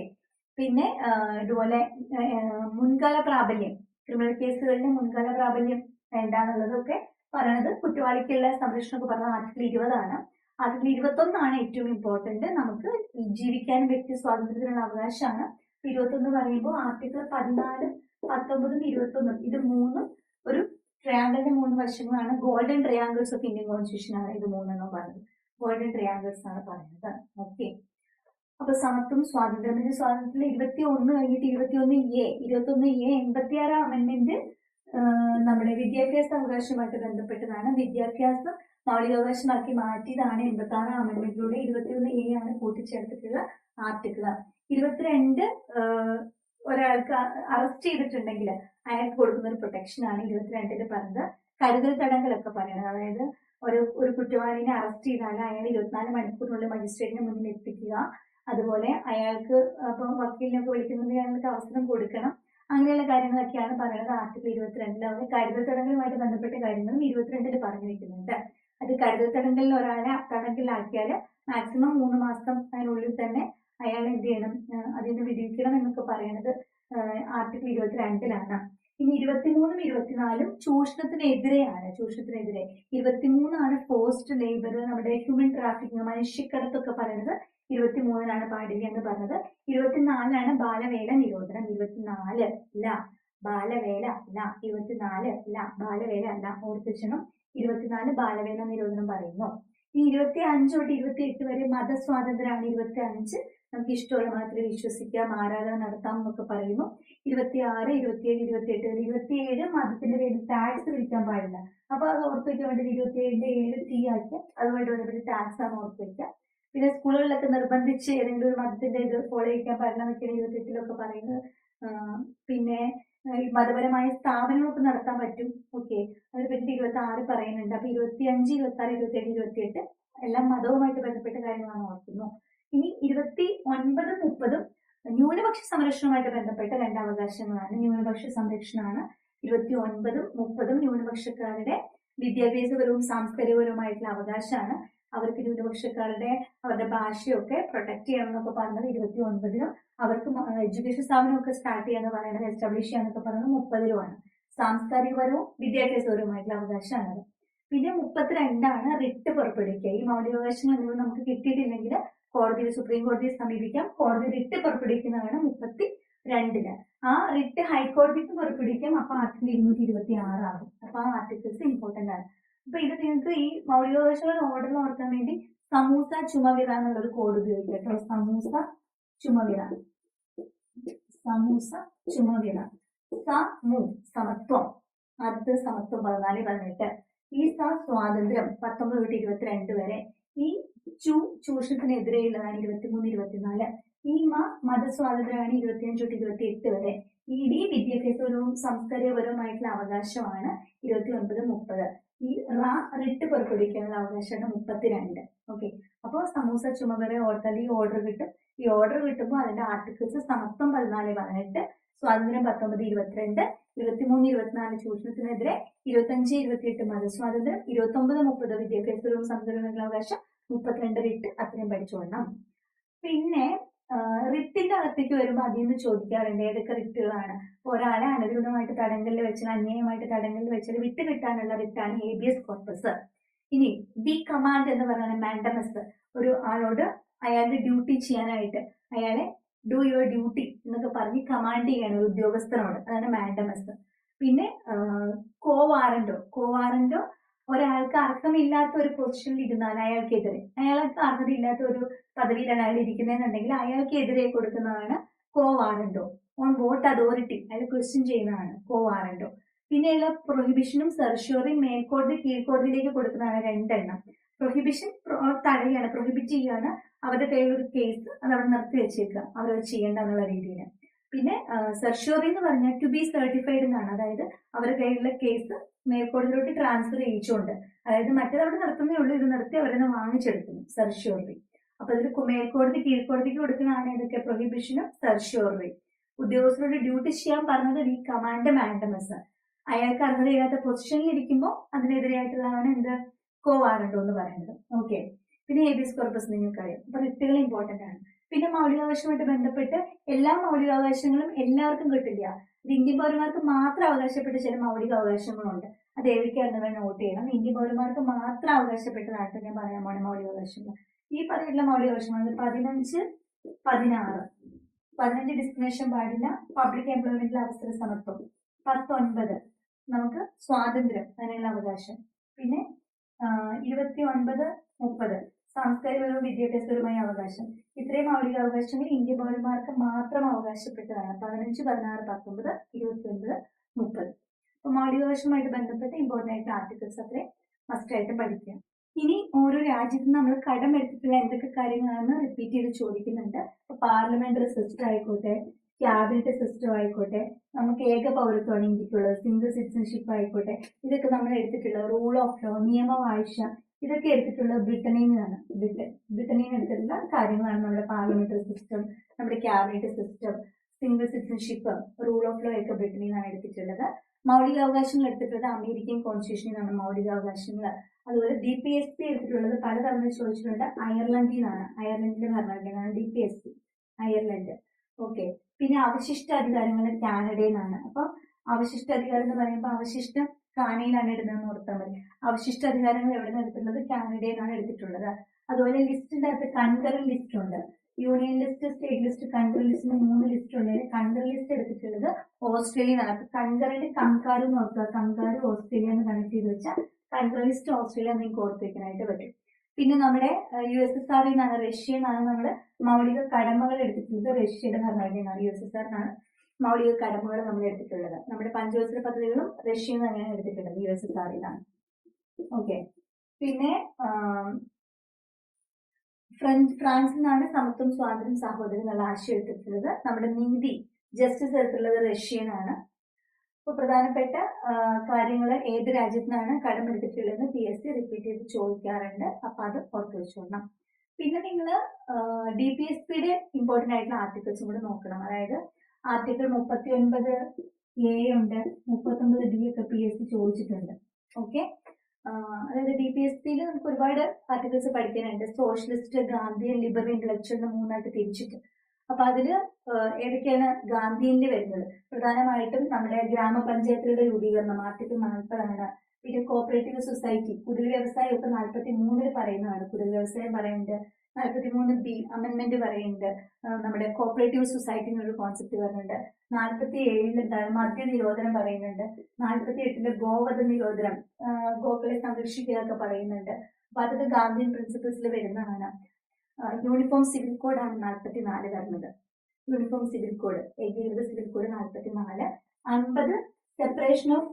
പിന്നെ ഇതുപോലെ മുൻകാല പ്രാബല്യം, ക്രിമിനൽ കേസുകളിൽ മുൻകാല പ്രാബല്യം വേണ്ടാന്നുള്ളതൊക്കെ പറയണത് കുറ്റവാളിക്കുള്ള സംരക്ഷണമൊക്കെ പറഞ്ഞ ആർട്ടിക്കിൾ 20. ആർട്ടിക്കിൾ 21 ഏറ്റവും ഇമ്പോർട്ടന്റ്. നമുക്ക് ജീവിക്കാനും വ്യക്തി സ്വാതന്ത്ര്യത്തിനുള്ള അവകാശമാണ്. 21 പറയുമ്പോൾ ആർട്ടിക്കിൾ 14, 19, 21 ഇത് മൂന്നും ഒരു ട്രയാങ്കിളിന്റെ 3 വശങ്ങളാണ്. Golden triangles of Indian constitution ആണ് ഇത് 3 പറയുന്നത്. ഗോൾഡൻ ട്രയാങ്കിൾസ് ആണ് പറയുന്നത്. ഓക്കെ. അപ്പൊ സമത്വം, സ്വാതന്ത്ര്യം. സ്വാതന്ത്ര്യത്തിൽ 21 കഴിഞ്ഞിട്ട് 21A 86 അമെന്റ്മെന്റ് നമ്മുടെ വിദ്യാഭ്യാസ അവകാശമായിട്ട് ബന്ധപ്പെട്ടതാണ്. വിദ്യാഭ്യാസം മൗലികാവകാശമാക്കി മാറ്റിയതാണ് 86 അമെന്റ്മെന്റിലൂടെ. 21A ആണ് കൂട്ടിച്ചേർത്തിട്ടുള്ള ആർട്ടിക്കിൾ. 22 ഒരാൾക്ക് അറസ്റ്റ് ചെയ്തിട്ടുണ്ടെങ്കിൽ അയാൾക്ക് കൊടുക്കുന്ന ഒരു പ്രൊട്ടക്ഷൻ ആണ് 22 പറഞ്ഞത്. കരുതൽ തടങ്കലൊക്കെ പറയുന്നത്. അതായത് ഒരു കുറ്റവാളിനെ അറസ്റ്റ് ചെയ്താൽ അയാൾ 24 മണിക്കൂറിനുള്ളിൽ മജിസ്ട്രേറ്റിന് മുന്നിൽ എത്തിക്കുക. അതുപോലെ അയാൾക്ക് ഇപ്പം വക്കീലിനൊക്കെ വിളിക്കുന്നത് അയാൾക്ക് അവസരം കൊടുക്കണം. അങ്ങനെയുള്ള കാര്യങ്ങളൊക്കെയാണ് പറയുന്നത് ആർട്ടിക്കിൾ 22. അതുപോലെ കരുതൽ തടങ്കലുമായിട്ട് ബന്ധപ്പെട്ട കാര്യങ്ങളും 22 പറഞ്ഞു വെക്കുന്നുണ്ട്. അത് കരുതൽ തടങ്കലിൽ ഒരാളെ തടങ്കലിലാക്കിയാൽ മാക്സിമം 3 മാസം അതിനുള്ളിൽ തന്നെ അയാൾ എന്ത് ചെയ്യണം, അതിന് വിധിക്കണം എന്നൊക്കെ പറയുന്നത് ആർട്ടിക്കിൾ 22. ഇനി 23ഉം 24ഉം ചൂഷണത്തിനെതിരെയാണ്. 23 ഫോഴ്സ്ഡ് ലേബർ, നമ്മുടെ ഹ്യൂമൻ ട്രാഫിക്കിംഗ്, മനുഷ്യക്കടത്തൊക്കെ പറയുന്നത് 23 പാടില്ല എന്ന് പറഞ്ഞത്. 24 ബാലവേല നിരോധനം. 24 അല്ല ബാലവേല അല്ല, 24 അല്ല ബാലവേല അല്ല, ഓർത്തിച്ചണം. 24 ബാലവേല നിരോധനം പറയുന്നു. ഈ 25 തൊട്ട് 28 വരെ മതസ്വാതന്ത്ര്യമാണ്. 25 നമുക്ക് ഇഷ്ടമുള്ള മതത്തിൽ വിശ്വസിക്കാം, ആരാധന നടത്താം എന്നൊക്കെ പറയുന്നു. 26, 27, 28. 27 മതത്തിന്റെ പേരിൽ ടാക്സ് വിധിക്കാൻ പാടില്ല. അപ്പൊ അത് ഓർത്ത് വയ്ക്കാൻ വേണ്ടി 27ന്റെ 7 T ആക്കി അതുമായിട്ട് ബന്ധപ്പെട്ട് ടാക്സ് ആണ് ഓർത്ത് വയ്ക്കുക. പിന്നെ സ്കൂളുകളിലൊക്കെ നിർബന്ധിച്ച് ഏതെങ്കിലും ഒരു മതത്തിന്റെ ഇത് ഫോളോ ചെയ്യിക്കാൻ പാടില്ല എന്നൊക്കെയാണ് 28 പറയുന്നത്. പിന്നെ മതപരമായ സ്ഥാപനങ്ങളൊക്കെ നടത്താൻ പറ്റും. ഓക്കെ, അതിനെ പറ്റി 26 പറയുന്നുണ്ട്. അപ്പൊ 25, 26, 27, 28 എല്ലാം മതവുമായിട്ട് ബന്ധപ്പെട്ട കാര്യങ്ങളാണ് ഓർക്കുന്നു. ഇനി 29, 30 ന്യൂനപക്ഷ സംരക്ഷണവുമായിട്ട് ബന്ധപ്പെട്ട 2 അവകാശങ്ങളാണ്. ന്യൂനപക്ഷ സംരക്ഷണമാണ് 29ഉം 30ഉം. ന്യൂനപക്ഷക്കാരുടെ വിദ്യാഭ്യാസപരവും സാംസ്കാരികപരവുമായിട്ടുള്ള അവകാശമാണ്. അവർക്ക് ന്യൂനപക്ഷക്കാരുടെ അവരുടെ ഭാഷയൊക്കെ പ്രൊട്ടക്ട് ചെയ്യണം എന്നൊക്കെ പറഞ്ഞത് 29ലും. അവർക്ക് എഡ്യൂക്കേഷൻ സ്ഥാപനമൊക്കെ സ്റ്റാർട്ട് ചെയ്യാന്ന് പറയുന്നത്, എസ്റ്റാബ്ലിഷ് ചെയ്യാന്നൊക്കെ പറയുന്നത് 30ലുമാണ്. സാംസ്കാരികപരവും വിദ്യാഭ്യാസപരവുമായിട്ടുള്ള അവകാശമാണത്. പിന്നെ 32 റിട്ട് പുറപ്പെടുവിക്കുക. ഈ മൗലികാവകാശങ്ങൾ എന്തെങ്കിലും നമുക്ക് കിട്ടിയിട്ടില്ലെങ്കിൽ കോടതിയിൽ, സുപ്രീം കോടതിയെ സമീപിക്കാം. കോടതി റിട്ട് പുറപ്പെടുവിക്കുന്നതാണ് 32. ആ റിട്ട് ഹൈക്കോടതിക്ക് പുറപ്പെടുവിക്കാം. അപ്പൊ ആർട്ടിക്കിൾ 226 ആകും. അപ്പൊ ആ ആർട്ടിക്കിൾസ് ഇമ്പോർട്ടന്റ് ആണ്. അപ്പൊ ഇത് നിങ്ങൾക്ക് ഈ മൗലികാവകാശങ്ങളുടെ ഓർഡറിൽ ഓർക്കാൻ വേണ്ടി സമൂസ ചുമവിറ എന്നുള്ളൊരു കോഡ് ഉപയോഗിക്കുക കേട്ടോ. സമൂസ ചുമവിറ. സമത്വം. ആദ്യത്തെ സമത്വം 14, 18. ഈ സ്വാതന്ത്ര്യം 19 തൊട്ട് 22 വരെ. ഈ ചൂഷണത്തിനെതിരെയുള്ളതാണ് 23, 24. ഈ മതസ്വാതന്ത്ര്യമാണ് 25 തൊട്ട് 28 വരെ. ഈ വിദ്യാഭ്യാസപരവും സാംസ്കാരികപരവുമായിട്ടുള്ള അവകാശമാണ് 29, 30. ഈ റിട്ട് പുറപ്പെടുവിക്കാനുള്ള അവകാശമാണ് 32. ഓക്കെ, അപ്പോൾ സമൂസ ചുമവരെ ഓർത്താൽ ഈ ഓർഡർ കിട്ടും. ഈ ഓർഡർ കിട്ടുമ്പോൾ അതിന്റെ ആർട്ടിക്കിൾസ് സമത്വം 14, 18, സ്വാതന്ത്ര്യം 19, 22, 23, 24 ചൂഷണത്തിനെതിരെ, 25, 28 മതസ്വാതന്ത്ര്യം, 29, 30 വിദ്യാഭ്യാസപരവും സാംസ്കാരികമായിട്ടുള്ള അവകാശം, 32 റിട്ട്. അത്രയും പഠിച്ചോളണം. പിന്നെ റിട്ടിന്റെ അകത്തേക്ക് വരുമ്പോൾ അതിൽ നിന്ന് ചോദിക്കാറുണ്ട് ഏതൊക്കെ റിട്ടുകളാണ്. ഒരാളെ അനധികൃതമായിട്ട് തടങ്കലിൽ വെച്ചാൽ, അന്യായമായിട്ട് തടങ്കലിൽ വെച്ചാൽ വിട്ട് കിട്ടാനുള്ള റിട്ടാണ് ഹേബിയസ് കോർപ്പസ്. ഇനി ബി കമാൻഡ് എന്ന് പറയുന്നത് മാൻഡമസ്. ഒരു ആളോട് അയാളുടെ ഡ്യൂട്ടി ചെയ്യാനായിട്ട് അയാളെ ഡു യുവർ ഡ്യൂട്ടി എന്നൊക്കെ പറഞ്ഞ് കമാൻഡ് ചെയ്യാണ് ഒരു ഉദ്യോഗസ്ഥനോട്, അതാണ് മാൻഡമസ്. പിന്നെ കോവാറന്റോ ഒരാൾക്ക് അർഹമില്ലാത്ത ഒരു പൊസിഷനിൽ ഇരുന്നാൽ അയാൾക്ക് അർഹതയില്ലാത്ത ഒരു പദവിയിലാണ് അയാൾ ഇരിക്കുന്നതെന്നുണ്ടെങ്കിൽ അയാൾക്കെതിരെ കൊടുക്കുന്നതാണ് കോവാറന്റോ. ഓൺ വോട്ട് അതോറിറ്റി അയാൾ ക്വസ്റ്റ്യൻ ചെയ്യുന്നതാണ് കോവാറന്റോ. പിന്നെയുള്ള പ്രൊഹിബിഷനും സെർഷ്യോറിയും മേൽക്കോടതി കീഴ്ക്കോടതിയിലേക്ക് കൊടുക്കുന്നതാണ് 2 എണ്ണം. പ്രൊഹിബിഷൻ തടയാണ്, പ്രൊഹിബിറ്റ് ചെയ്യാണ്. അവരുടെ കയ്യിൽ ഒരു കേസ് അത് അവിടെ നിർത്തി വെച്ചേക്കുക, അവരത് ചെയ്യേണ്ട എന്നുള്ള രീതിയിൽ. പിന്നെ സെർഷ്യോറി എന്ന് പറഞ്ഞാൽ ടു ബി സർട്ടിഫൈഡ് എന്നാണ്, അതായത് അവരുടെ കയ്യിലുള്ള കേസ് മേൽക്കോടതിയിലോട്ട് ട്രാൻസ്ഫർ ചെയ്യിച്ചുകൊണ്ട്, അതായത് മറ്റേത് അവിടെ നിർത്തുന്നേ ഉള്ളൂ, ഇത് നിർത്തി അവരെ വാങ്ങിച്ചെടുക്കുന്നു സെർഷ്യോറി. അപ്പൊ ഇതിൽ മേൽക്കോടതി കീഴ്ക്കോടതിക്ക് കൊടുക്കുന്നതാണ് ഏതൊക്കെ? പ്രൊഹിബിഷനും സെർഷ്യോറി. ഉദ്യോഗസ്ഥരോട് ഡ്യൂട്ടി ചെയ്യാൻ പറഞ്ഞത് ഈ കമാൻഡ് മാൻഡമസ്. അയാൾക്ക് അർഹതയില്ലാത്ത പൊസിഷനിൽ ഇരിക്കുമ്പോൾ അതിനെതിരെയായിട്ടുള്ളതാണ് എന്ത്? കോവാറന്റോ എന്ന് പറയുന്നത്. ഓക്കെ, പിന്നെ ഹേബിയസ് കോർപ്പസ് നിങ്ങൾക്കറിയാം. അപ്പൊ റിട്ടുകൾ ഇമ്പോർട്ടന്റ് ആണ്. പിന്നെ മൗലികാവകാശമായിട്ട് ബന്ധപ്പെട്ട് എല്ലാ മൗലികാവകാശങ്ങളും എല്ലാവർക്കും കിട്ടില്ല. ഇത് ഇന്ത്യൻ പൗരന്മാർക്ക് മാത്രം അവകാശപ്പെട്ട ചില മൗലിക അവകാശങ്ങളുണ്ട്. അത് ഏതൊക്കെയാണെന്ന് നോട്ട് ചെയ്യണം. ഇന്ത്യൻ പൗരന്മാർക്ക് മാത്രം അവകാശപ്പെട്ടതായിട്ട് ഞാൻ പറയാൻ പോണ മൗലികാവകാശങ്ങൾ. ഈ പറഞ്ഞിട്ടുള്ള മൗലികാവകാശങ്ങൾ 15, 16. 15 ഡിസ്ക്രിമിനേഷൻ പാടില്ല, പബ്ലിക് എംപ്ലോയ്മെന്റിലെ അവസര സമത്വം. 19 നമുക്ക് സ്വാതന്ത്ര്യം, അതിനുള്ള അവകാശം. പിന്നെ 29, 30 സാംസ്കാരികപരവും വിദ്യാഭ്യാസപരവുമായ അവകാശം. ഇത്രയും മൗലിക അവകാശങ്ങൾ ഇന്ത്യൻ പൗരന്മാർക്ക് മാത്രം അവകാശപ്പെട്ടതാണ്. 15, 16, 19, 29, 30. അപ്പൊ മൗലികാവകാശവുമായിട്ട് ബന്ധപ്പെട്ട് ഇമ്പോർട്ടന്റ് ആയിട്ട് ആർട്ടിക്കിൾസ് അത്രയും മസ്റ്റ് ആയിട്ട് പഠിക്കുക. ഇനി ഓരോ രാജ്യത്തും നമ്മൾ കടമെടുത്തിട്ടുള്ള എന്തൊക്കെ കാര്യങ്ങളാണെന്ന് റിപ്പീറ്റ് ചെയ്ത് ചോദിക്കുന്നുണ്ട്. ഇപ്പൊ പാർലമെന്ററി സിസ്റ്റം ആയിക്കോട്ടെ, ക്യാബിനറ്റ് സിസ്റ്റം ആയിക്കോട്ടെ, നമുക്ക് ഏക പൗരത്വമാണ് ഇന്ത്യക്കുള്ളത്, സിംഗിൾ സിറ്റിസൺഷിപ്പ് ആയിക്കോട്ടെ, ഇതൊക്കെ നമ്മൾ എടുത്തിട്ടുള്ള റൂൾ ഓഫ് ലോ, നിയമവാഴ്ച, ഇതൊക്കെ എടുത്തിട്ടുള്ളത് ബ്രിട്ടനിൽ നിന്നാണ്. ബ്രിട്ടനിൽ എടുത്തിട്ടുള്ള കാര്യങ്ങളാണ് നമ്മുടെ പാർലമെന്ററി സിസ്റ്റം, നമ്മുടെ cabinet system, single citizenship, rule of law ഒക്കെ ബ്രിട്ടനിൽ നിന്നാണ് എടുത്തിട്ടുള്ളത്. മൗലികാവകാശങ്ങൾ എടുത്തിട്ടുള്ളത് അമേരിക്കൻ കോൺസ്റ്റിറ്റ്യൂഷനിൽ നിന്നാണ് മൗലികാവകാശങ്ങൾ. അതുപോലെ DPSP എടുത്തിട്ടുള്ളത് പലതവണ ചോദിച്ചിട്ടുണ്ട് അയർലൻഡിൽ നിന്നാണ്, അയർലൻഡിന്റെ ഭരണഘടനയാണ് DPSP, അയർലൻഡ്. ഓക്കെ, പിന്നെ അവശിഷ്ട അധികാരങ്ങൾ കാനഡയിൽ നിന്നാണ്. അപ്പൊ അവശിഷ്ട അധികാരം എന്ന് പറയുമ്പോൾ അവശിഷ്ടം കാനയിലാണ് ഇടുന്നതെന്ന് ഓർത്താൽ മതി. അവശിഷ്ട അധികാരങ്ങൾ എവിടെ നിന്ന് എടുത്തിട്ടുള്ളത്? കാനഡയിൽ നിന്നാണ് എടുത്തിട്ടുള്ളത്. അതുപോലെ ലിസ്റ്റിന്റെ അകത്ത് കൺകറന്റ് ലിസ്റ്റ് ഉണ്ട്. Union list, state list, country ലിസ്റ്റിന് 3 ലിസ്റ്റ് ഉണ്ട്. കൺട്രി ലിസ്റ്റ് എടുത്തിട്ടുള്ളത് ഓസ്ട്രേലിയ നിന്നാണ്. അപ്പൊ കൺകറന്റ് കംകാരും നോക്കുക, കംകാരും ഓസ്ട്രേലിയ എന്ന് കണക്ട് ചെയ്ത് വെച്ചാൽ കൺട്രി ലിസ്റ്റ് ഓസ്ട്രേലിയ നിങ്ങൾക്ക് ഓർത്ത് വെക്കാനായിട്ട് പറ്റും. പിന്നെ നമ്മുടെ USSR നിന്നാണ്, റഷ്യ നിന്നാണ് നമ്മൾ മൗലിക കടമകൾ എടുത്തിട്ടുള്ളത്. റഷ്യയുടെ ഭരണഘടനയാണ്. USSR നിന്നാണ് മൗലിക കടമകൾ നമ്മൾ എടുത്തിട്ടുള്ളത്. നമ്മുടെ പഞ്ചവത്സര പദ്ധതികളും റഷ്യയിൽ നിന്ന് തന്നെയാണ് എടുത്തിട്ടുള്ളത്, USSR നിന്നാണ്. ഓക്കെ, പിന്നെ ഫ്രാൻസിൽ നിന്നാണ് സമത്വം, സ്വാതന്ത്ര്യം, സാഹോദര്യം എന്നുള്ള ആശയം എടുത്തിട്ടുള്ളത്. നമ്മുടെ നീതി, ജസ്റ്റിസ് എടുത്തിട്ടുള്ളത് റഷ്യയിൽ നിന്നാണ്. ഇപ്പൊ പ്രധാനപ്പെട്ട കാര്യങ്ങൾ ഏത് രാജ്യത്തിനാണ് കടമെടുത്തിട്ടുള്ളതെന്ന് PSC റിപ്പീറ്റ് ചെയ്ത് ചോദിക്കാറുണ്ട്. അപ്പൊ അത് ഓർത്ത് വെച്ചോളണം. പിന്നെ നിങ്ങൾ DPSPയുടെ ഇമ്പോർട്ടന്റ് ആയിട്ടുള്ള ആർട്ടിക്കിൾസും കൂടെ നോക്കണം. അതായത് ആർട്ടിക്കിൾ 39A ഉണ്ട്, 39D ഒക്കെ PSC ചോദിച്ചിട്ടുണ്ട്. ഓക്കെ, അതായത് DPSPയിൽ നമുക്ക് ഒരുപാട് ആർട്ടിക്കിൾസ് പഠിക്കാനുണ്ട്. സോഷ്യലിസ്റ്റ്, ഗാന്ധിയൻ, ലിബറൽ, ഇന്റലക്ച്വൽ 3ആയിട്ട് തിരിച്ചിട്ട്. അപ്പൊ അതില് ഏതൊക്കെയാണ് ഗാന്ധിയനിൽ വരുന്നത്? പ്രധാനമായിട്ടും നമ്മുടെ ഗ്രാമപഞ്ചായത്തുകളുടെ രൂപീകരണം ആർട്ടിക്കിൾ 40 ആണ്. പിന്നെ കോപ്പറേറ്റീവ് സൊസൈറ്റി, കുടിൽ വ്യവസായം ഒക്കെ 43 പറയുന്നതാണ്. കുടിൽ വ്യവസായം പറയുന്നുണ്ട്. 43B അമെന്റ്മെന്റ് പറയുന്നുണ്ട്. നമ്മുടെ കോപ്പറേറ്റീവ് സൊസൈറ്റി എന്നൊരു കോൺസെപ്റ്റ് പറയുന്നുണ്ട്. 47 മദ്യ നിരോധനം പറയുന്നുണ്ട്. 48 ഗോവധ നിരോധനം, ഗോക്കളെ സംരക്ഷിക്കുക ഒക്കെ പറയുന്നുണ്ട്. അപ്പൊ അതൊക്കെ ഗാന്ധിയൻ പ്രിൻസിപ്പിൾസിൽ വരുന്നതാണ്. യൂണിഫോം സിവിൽ കോഡാണ് 44 വരുന്നത്. യൂണിഫോം സിവിൽ കോഡ്, ഏകീകൃത civil code 44. 50 separation of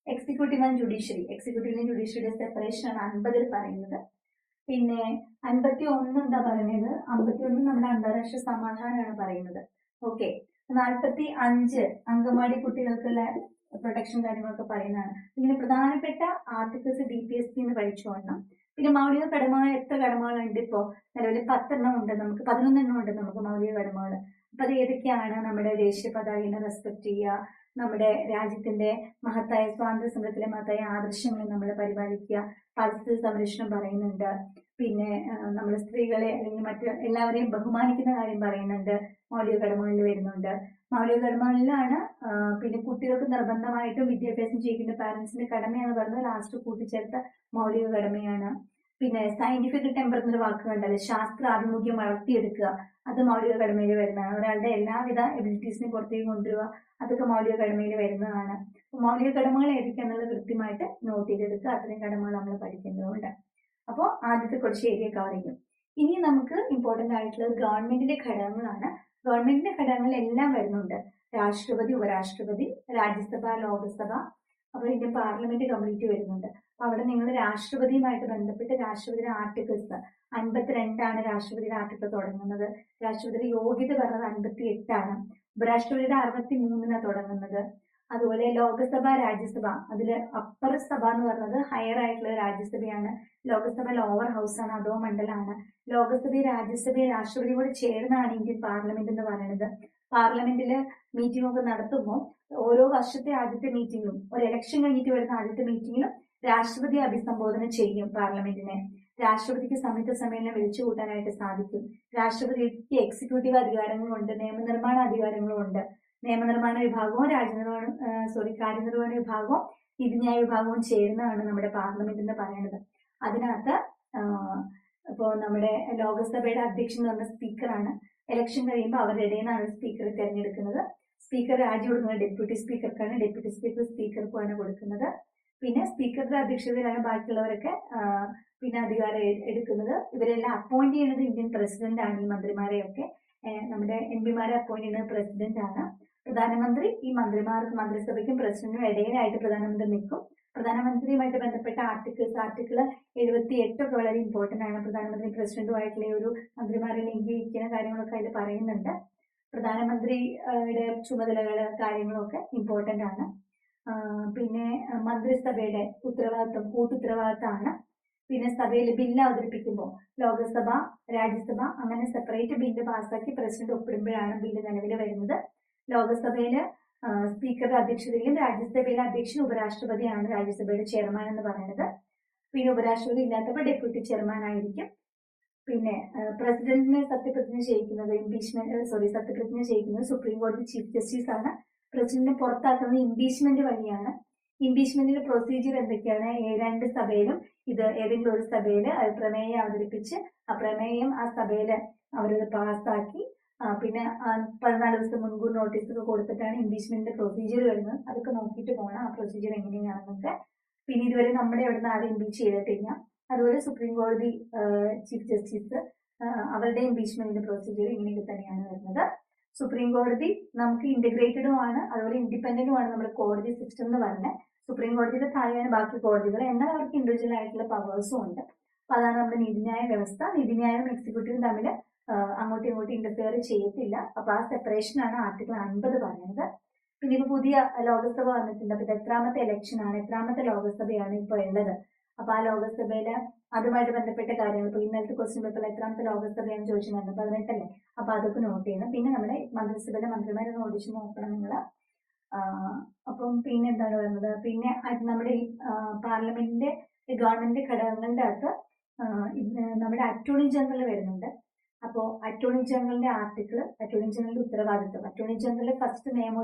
executive executive and judiciary, എക്സിക്യൂട്ടീവിന്റെയും ജുഡീഷ്യറിയുടെ സെപ്പറേഷൻ ആണ് 50 പറയുന്നത്. പിന്നെ 51 എന്താ പറയുന്നത്, 51 നമ്മുടെ അന്താരാഷ്ട്ര സമാധാനമാണ് പറയുന്നത്. ഓക്കെ, 45 അംഗൻവാടി കുട്ടികൾക്കുള്ള പ്രൊട്ടക്ഷൻ കാര്യങ്ങളൊക്കെ പറയുന്നതാണ്. ഇങ്ങനെ പ്രധാനപ്പെട്ട ആർട്ടിക്കിൾസ് DPSP എന്ന് പഠിച്ചുകൊള്ളണം. പിന്നെ മൗലിക കടമകൾ എത്ര കടമകളുണ്ട്? ഇപ്പോ നിലവിൽ 10 ഉണ്ട്, നമുക്ക് 11 ഉണ്ട് നമുക്ക് മൗലിക കടമകൾ. അപ്പൊ അത് ഏതൊക്കെയാണ്? നമ്മുടെ ദേശീയ പതാകയെ റെസ്പെക്ട് ചെയ്യുക, നമ്മുടെ രാജ്യത്തിന്റെ മഹത്തായ സ്വാതന്ത്ര്യ സമരത്തിലെ മഹത്തായ ആദർശങ്ങളെ നമ്മൾ പരിപാലിക്കുക, പരിസ്ഥിതി സംരക്ഷണം പറയുന്നുണ്ട്, പിന്നെ നമ്മൾ സ്ത്രീകളെ അല്ലെങ്കിൽ മറ്റ് എല്ലാവരെയും ബഹുമാനിക്കുന്ന കാര്യം പറയുന്നുണ്ട്, മൗലിക കടമകളിൽ വരുന്നുണ്ട്. മൗലിക കടമകളിലാണ് പിന്നെ കുട്ടികൾക്ക് നിർബന്ധമായിട്ടും വിദ്യാഭ്യാസം ചെയ്യിക്കുന്ന പാരന്റ്സിന്റെ കടമയെന്ന് പറയുന്നത് ലാസ്റ്റ് കൂട്ടിച്ചേർത്ത മൗലിക കടമയാണ്. പിന്നെ സയന്റിഫിക് ടെമ്പർ എന്നൊരു വാക്ക് കണ്ടത്, ശാസ്ത്ര ആഭിമുഖ്യം വളർത്തിയെടുക്കുക, അത് മൗലിക കടമയിൽ വരുന്നതാണ്. ഒരാളുടെ എല്ലാവിധ എബിലിറ്റീസിനെ പുറത്തേക്ക് കൊണ്ടുവരിക, അതൊക്കെ മൗലിക കടമയിൽ വരുന്നതാണ്. മൗലിക കടമകൾ ഏതൊക്കെയാണെന്നുള്ളത് കൃത്യമായിട്ട് നോട്ട് ചെയ്തെടുക്കുക. അത്രയും കടമകൾ നമ്മൾ പഠിക്കേണ്ടതുണ്ട്. അപ്പോൾ ആദ്യത്തെ കുറച്ച് ഏരിയ കവർ ചെയ്യും. ഇനി നമുക്ക് ഇമ്പോർട്ടന്റ് ആയിട്ടുള്ളത് ഗവൺമെന്റിന്റെ ഘടകങ്ങളാണ്. ഗവൺമെന്റിന്റെ ഘടകങ്ങൾ എല്ലാം വരുന്നുണ്ട്. രാഷ്ട്രപതി, ഉപരാഷ്ട്രപതി, രാജ്യസഭ, ലോകസഭ, അപ്പോൾ ഇന്ത്യൻ പാർലമെന്റ് കംപ്ലീറ്റ് വരുന്നുണ്ട്. അപ്പൊ അവിടെ നിങ്ങൾ രാഷ്ട്രപതിയുമായിട്ട് ബന്ധപ്പെട്ട് രാഷ്ട്രപതിയുടെ ആർട്ടിക്കിൾസ് 52 രാഷ്ട്രപതിയുടെ ആർട്ടിക്കിൾ തുടങ്ങുന്നത്. രാഷ്ട്രപതിയുടെ യോഗ്യത പറഞ്ഞത് 58. ഉപരാഷ്ട്രപതിയുടെ 63 തുടങ്ങുന്നത്. അതുപോലെ ലോകസഭ, രാജ്യസഭ, അതില് അപ്പർ സഭ എന്ന് പറഞ്ഞത് ഹയർ ആയിട്ടുള്ള രാജ്യസഭയാണ്. ലോകസഭ ലോവർ ഹൗസ് ആണ്, അധോ മണ്ഡലമാണ്. ലോകസഭയും രാജ്യസഭയും രാഷ്ട്രപതിയും കൂടെ ചേർന്നാണ് ഇന്ത്യൻ പാർലമെന്റ് എന്ന് പറയുന്നത്. പാർലമെന്റില് മീറ്റിംഗ് ഒക്കെ നടത്തുമ്പോൾ ഓരോ വർഷത്തെ ആദ്യത്തെ മീറ്റിംഗിലും ഒരു ഇലക്ഷൻ കഴിഞ്ഞിട്ട് വരുന്ന ആദ്യത്തെ മീറ്റിംഗിലും രാഷ്ട്രപതി അഭിസംബോധന ചെയ്യും പാർലമെന്റിനെ. രാഷ്ട്രപതിക്ക് സംയുക്ത സമ്മേളനം വിളിച്ചു കൂട്ടാനായിട്ട് സാധിക്കും. രാഷ്ട്രപതിക്ക് എക്സിക്യൂട്ടീവ് അധികാരങ്ങളുണ്ട്, നിയമനിർമ്മാണ അധികാരങ്ങളുണ്ട്. നിയമനിർമ്മാണ വിഭാഗവും കാര്യനിർവഹണ വിഭാഗവും നീതിന്യായ വിഭാഗവും ചേരുന്നതാണ് നമ്മുടെ പാർലമെന്റ് എന്ന് പറയുന്നത്. അതിനകത്ത് ഇപ്പോൾ നമ്മുടെ ലോകസഭയുടെ അധ്യക്ഷൻ എന്ന് പറഞ്ഞ സ്പീക്കറാണ്. ഇലക്ഷൻ കഴിയുമ്പോൾ അവരുടെ ഇടയിൽ നിന്നാണ് സ്പീക്കറെ തിരഞ്ഞെടുക്കുന്നത്. സ്പീക്കർ രാജി കൊടുക്കുന്നത് ഡെപ്യൂട്ടി സ്പീക്കർക്കാണ്, ഡെപ്യൂട്ടി സ്പീക്കർ സ്പീക്കർക്കുമാണ് കൊടുക്കുന്നത്. പിന്നെ സ്പീക്കറുടെ അധ്യക്ഷതയിലാണ് ബാക്കിയുള്ളവരൊക്കെ പിന്നെ അധികാരം എടുക്കുന്നത്. ഇവരെല്ലാം അപ്പോയിന്റ് ചെയ്യുന്നത് ഇന്ത്യൻ പ്രസിഡന്റ് ആണ്. ഈ മന്ത്രിമാരെയൊക്കെ നമ്മുടെ MP-മാരെ അപ്പോയിന്റ് ചെയ്യുന്നത് പ്രസിഡന്റ് ആണ്. പ്രധാനമന്ത്രി ഈ മന്ത്രിസഭയ്ക്കും പ്രസിഡന്റിനും ഇടയിലായിട്ട് പ്രധാനമന്ത്രി നിൽക്കും. പ്രധാനമന്ത്രിയുമായിട്ട് ബന്ധപ്പെട്ട ആർട്ടിക്കിൾ 78 ഒക്കെ വളരെ ഇമ്പോർട്ടന്റ് ആണ്. പ്രധാനമന്ത്രി പ്രസിഡന്റുമായിട്ടുള്ള ഒരു മന്ത്രിമാരെ ലിങ്ക് ചെയ്യിക്കുന്ന കാര്യങ്ങളൊക്കെ അതിൽ പറയുന്നുണ്ട്. പ്രധാനമന്ത്രിയുടെ ചുമതലകള് കാര്യങ്ങളൊക്കെ ഇമ്പോർട്ടന്റ് ആണ്. പിന്നെ മന്ത്രിസഭയുടെ ഉത്തരവാദിത്വം കൂട്ടുത്തരവാദിത്തമാണ്. പിന്നെ സഭയിൽ ബില്ല് അവതരിപ്പിക്കുമ്പോൾ ലോകസഭ, രാജ്യസഭ അങ്ങനെ സെപ്പറേറ്റ് ബില്ല് പാസ്സാക്കി പ്രസിഡന്റ് ഒപ്പിടുമ്പോഴാണ് ബില്ല് നിലവിൽ വരുന്നത്. ലോകസഭയില് സ്പീക്കറുടെ അധ്യക്ഷതയിലും രാജ്യസഭയിലെ അധ്യക്ഷൻ ഉപരാഷ്ട്രപതിയാണ് രാജ്യസഭയുടെ ചെയർമാൻ എന്ന് പറയുന്നത്. പിന്നെ ഉപരാഷ്ട്രപതി ഇല്ലാത്തപ്പോൾ ഡെപ്യൂട്ടി ചെയർമാൻ ആയിരിക്കും. പിന്നെ പ്രസിഡന്റിനെ സത്യപ്രതിജ്ഞ ചെയ്യിക്കുന്നത് സുപ്രീം കോടതി ചീഫ് ജസ്റ്റിസ് ആണ്. പ്രസിഡന്റിനെ പുറത്താക്കുന്നത് ഇംപീച്ച്മെന്റ് വഴിയാണ്. ഇംപീച്ച്മെന്റിന്റെ പ്രൊസീജിയർ എന്തൊക്കെയാണ്? രണ്ട് സഭയിലും ഇത് ഏതെങ്കിലും ഒരു സഭയിൽ പ്രമേയം അവതരിപ്പിച്ച് ആ പ്രമേയം ആ സഭയില് അവരത് പാസ്സാക്കി പിന്നെ 14 ദിവസം മുൻകൂർ നോട്ടീസ് ഒക്കെ കൊടുത്തിട്ടാണ് ഇംപീച്ച്മെന്റിന്റെ പ്രൊസീജിയർ വരുന്നത്. അതൊക്കെ നോക്കിയിട്ട് പോകണം ആ പ്രൊസീജിയർ എങ്ങനെയാണെന്നൊക്കെ. പിന്നെ ഇതുവരെ നമ്മുടെ ഇവിടുന്ന് ആരും ഇംപീച്ച് ചെയ്തിട്ടില്ല. അതുപോലെ സുപ്രീം കോടതി ചീഫ് ജസ്റ്റിസ് അവരുടെ ഇംപീച്ച്മെന്റിന്റെ പ്രൊസീജിയർ ഇങ്ങനെയൊക്കെ തന്നെയാണ് വരുന്നത്. സുപ്രീം കോടതി നമുക്ക് ഇന്റഗ്രേറ്റഡും ആണ്, അതുപോലെ ഇൻഡിപെൻഡന്റും ആണ് നമ്മുടെ കോടതി സിസ്റ്റം എന്ന് പറഞ്ഞത്. സുപ്രീം കോടതിയുടെ താഴെയാണ് ബാക്കി കോടതികൾ, എന്നാൽ അവർക്ക് ഇൻഡിവിജ്വൽ ആയിട്ടുള്ള പവേഴ്സും ഉണ്ട്. അപ്പൊ അതാണ് നമ്മുടെ നീതിന്യായ വ്യവസ്ഥ. നീതിന്യായവും എക്സിക്യൂട്ടീവും തമ്മിൽ അങ്ങോട്ടും ഇങ്ങോട്ടും ഇന്റർഫിയർ ചെയ്യത്തില്ല. അപ്പൊ ആ സെപ്പറേഷൻ ആണ് ആർട്ടിക്കിൾ 50 പറയുന്നത്. പിന്നെ ഇപ്പൊ പുതിയ ലോകസഭ വന്നിട്ടുണ്ട്. അപ്പൊ ഇത് എത്രാമത്തെ ഇലക്ഷൻ ആണ്, എത്രാമത്തെ ലോകസഭയാണ് ഇപ്പൊ ഉള്ളത്? അപ്പൊ ആ ലോകസഭയില് അതുമായിട്ട് ബന്ധപ്പെട്ട കാര്യങ്ങൾ ഇപ്പൊ ഇന്നലത്തെ ക്വസ്റ്റ്യൻ പേപ്പറിൽ എത്രാമത്തെ ലോകസഭയാണെന്ന് ചോദിച്ചിട്ടുണ്ടായിരുന്നു, 18 അപ്പൊ അതൊക്കെ നോട്ട് ചെയ്യണം. പിന്നെ നമ്മുടെ മന്ത്രിസഭയിലെ മന്ത്രിമാരെ ഓടിച്ചു നോക്കണം നിങ്ങൾ. അപ്പം പിന്നെ എന്താണ് പറയുന്നത്? പിന്നെ നമ്മുടെ ഈ പാർലമെന്റിന്റെ ഗവൺമെന്റ് ഘടകങ്ങളുടെ അകത്ത് നമ്മുടെ അറ്റോർണി ജനറൽ വരുന്നുണ്ട്. അപ്പോ അറ്റോർണി ജനറലിന്റെ അറ്റോർണി ജനറലിന്റെ ഉത്തരവാദിത്വം, അറ്റോർണി ജനറലിന്റെ ഫസ്റ്റ് നിയമ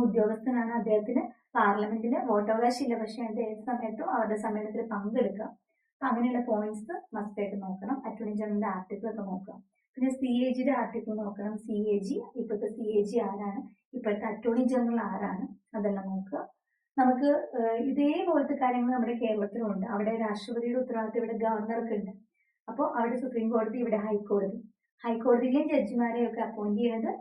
ഉദ്യോഗസ്ഥനാണ്. അദ്ദേഹത്തിന് പാർലമെന്റിന് വോട്ടവകാശം ഇല്ല, പക്ഷെ അതിന്റെ ഏത് സമയത്തും അവരുടെ സമ്മേളനത്തിൽ പങ്കെടുക്കാം. അപ്പൊ അങ്ങനെയുള്ള പോയിന്റ്സ് മസ്റ്റ് ആയിട്ട് നോക്കണം. അറ്റോർണി ജനറലിന്റെ ആർട്ടിക്കിൾ ഒക്കെ നോക്കണം. പിന്നെ CAGയുടെ ആർട്ടിക്കിൾ നോക്കണം. CAG ഇപ്പോഴത്തെ CAG ആരാണ്, ഇപ്പോഴത്തെ അറ്റോർണി ജനറൽ ആരാണ്, അതെല്ലാം നോക്കുക. നമുക്ക് ഇതേപോലത്തെ കാര്യങ്ങൾ നമ്മുടെ കേരളത്തിലുണ്ട്. അവിടെ രാഷ്ട്രപതിയുടെ ഉത്തരവാദിത്വം ഇവിടെ ഗവർണർക്ക് ഉണ്ട്. അപ്പോൾ അവിടെ സുപ്രീം കോടതി, ഇവിടെ ഹൈക്കോടതിയിലെയും ജഡ്ജിമാരെയും ഒക്കെ അപ്പോയിന്റ് ചെയ്യുന്നത്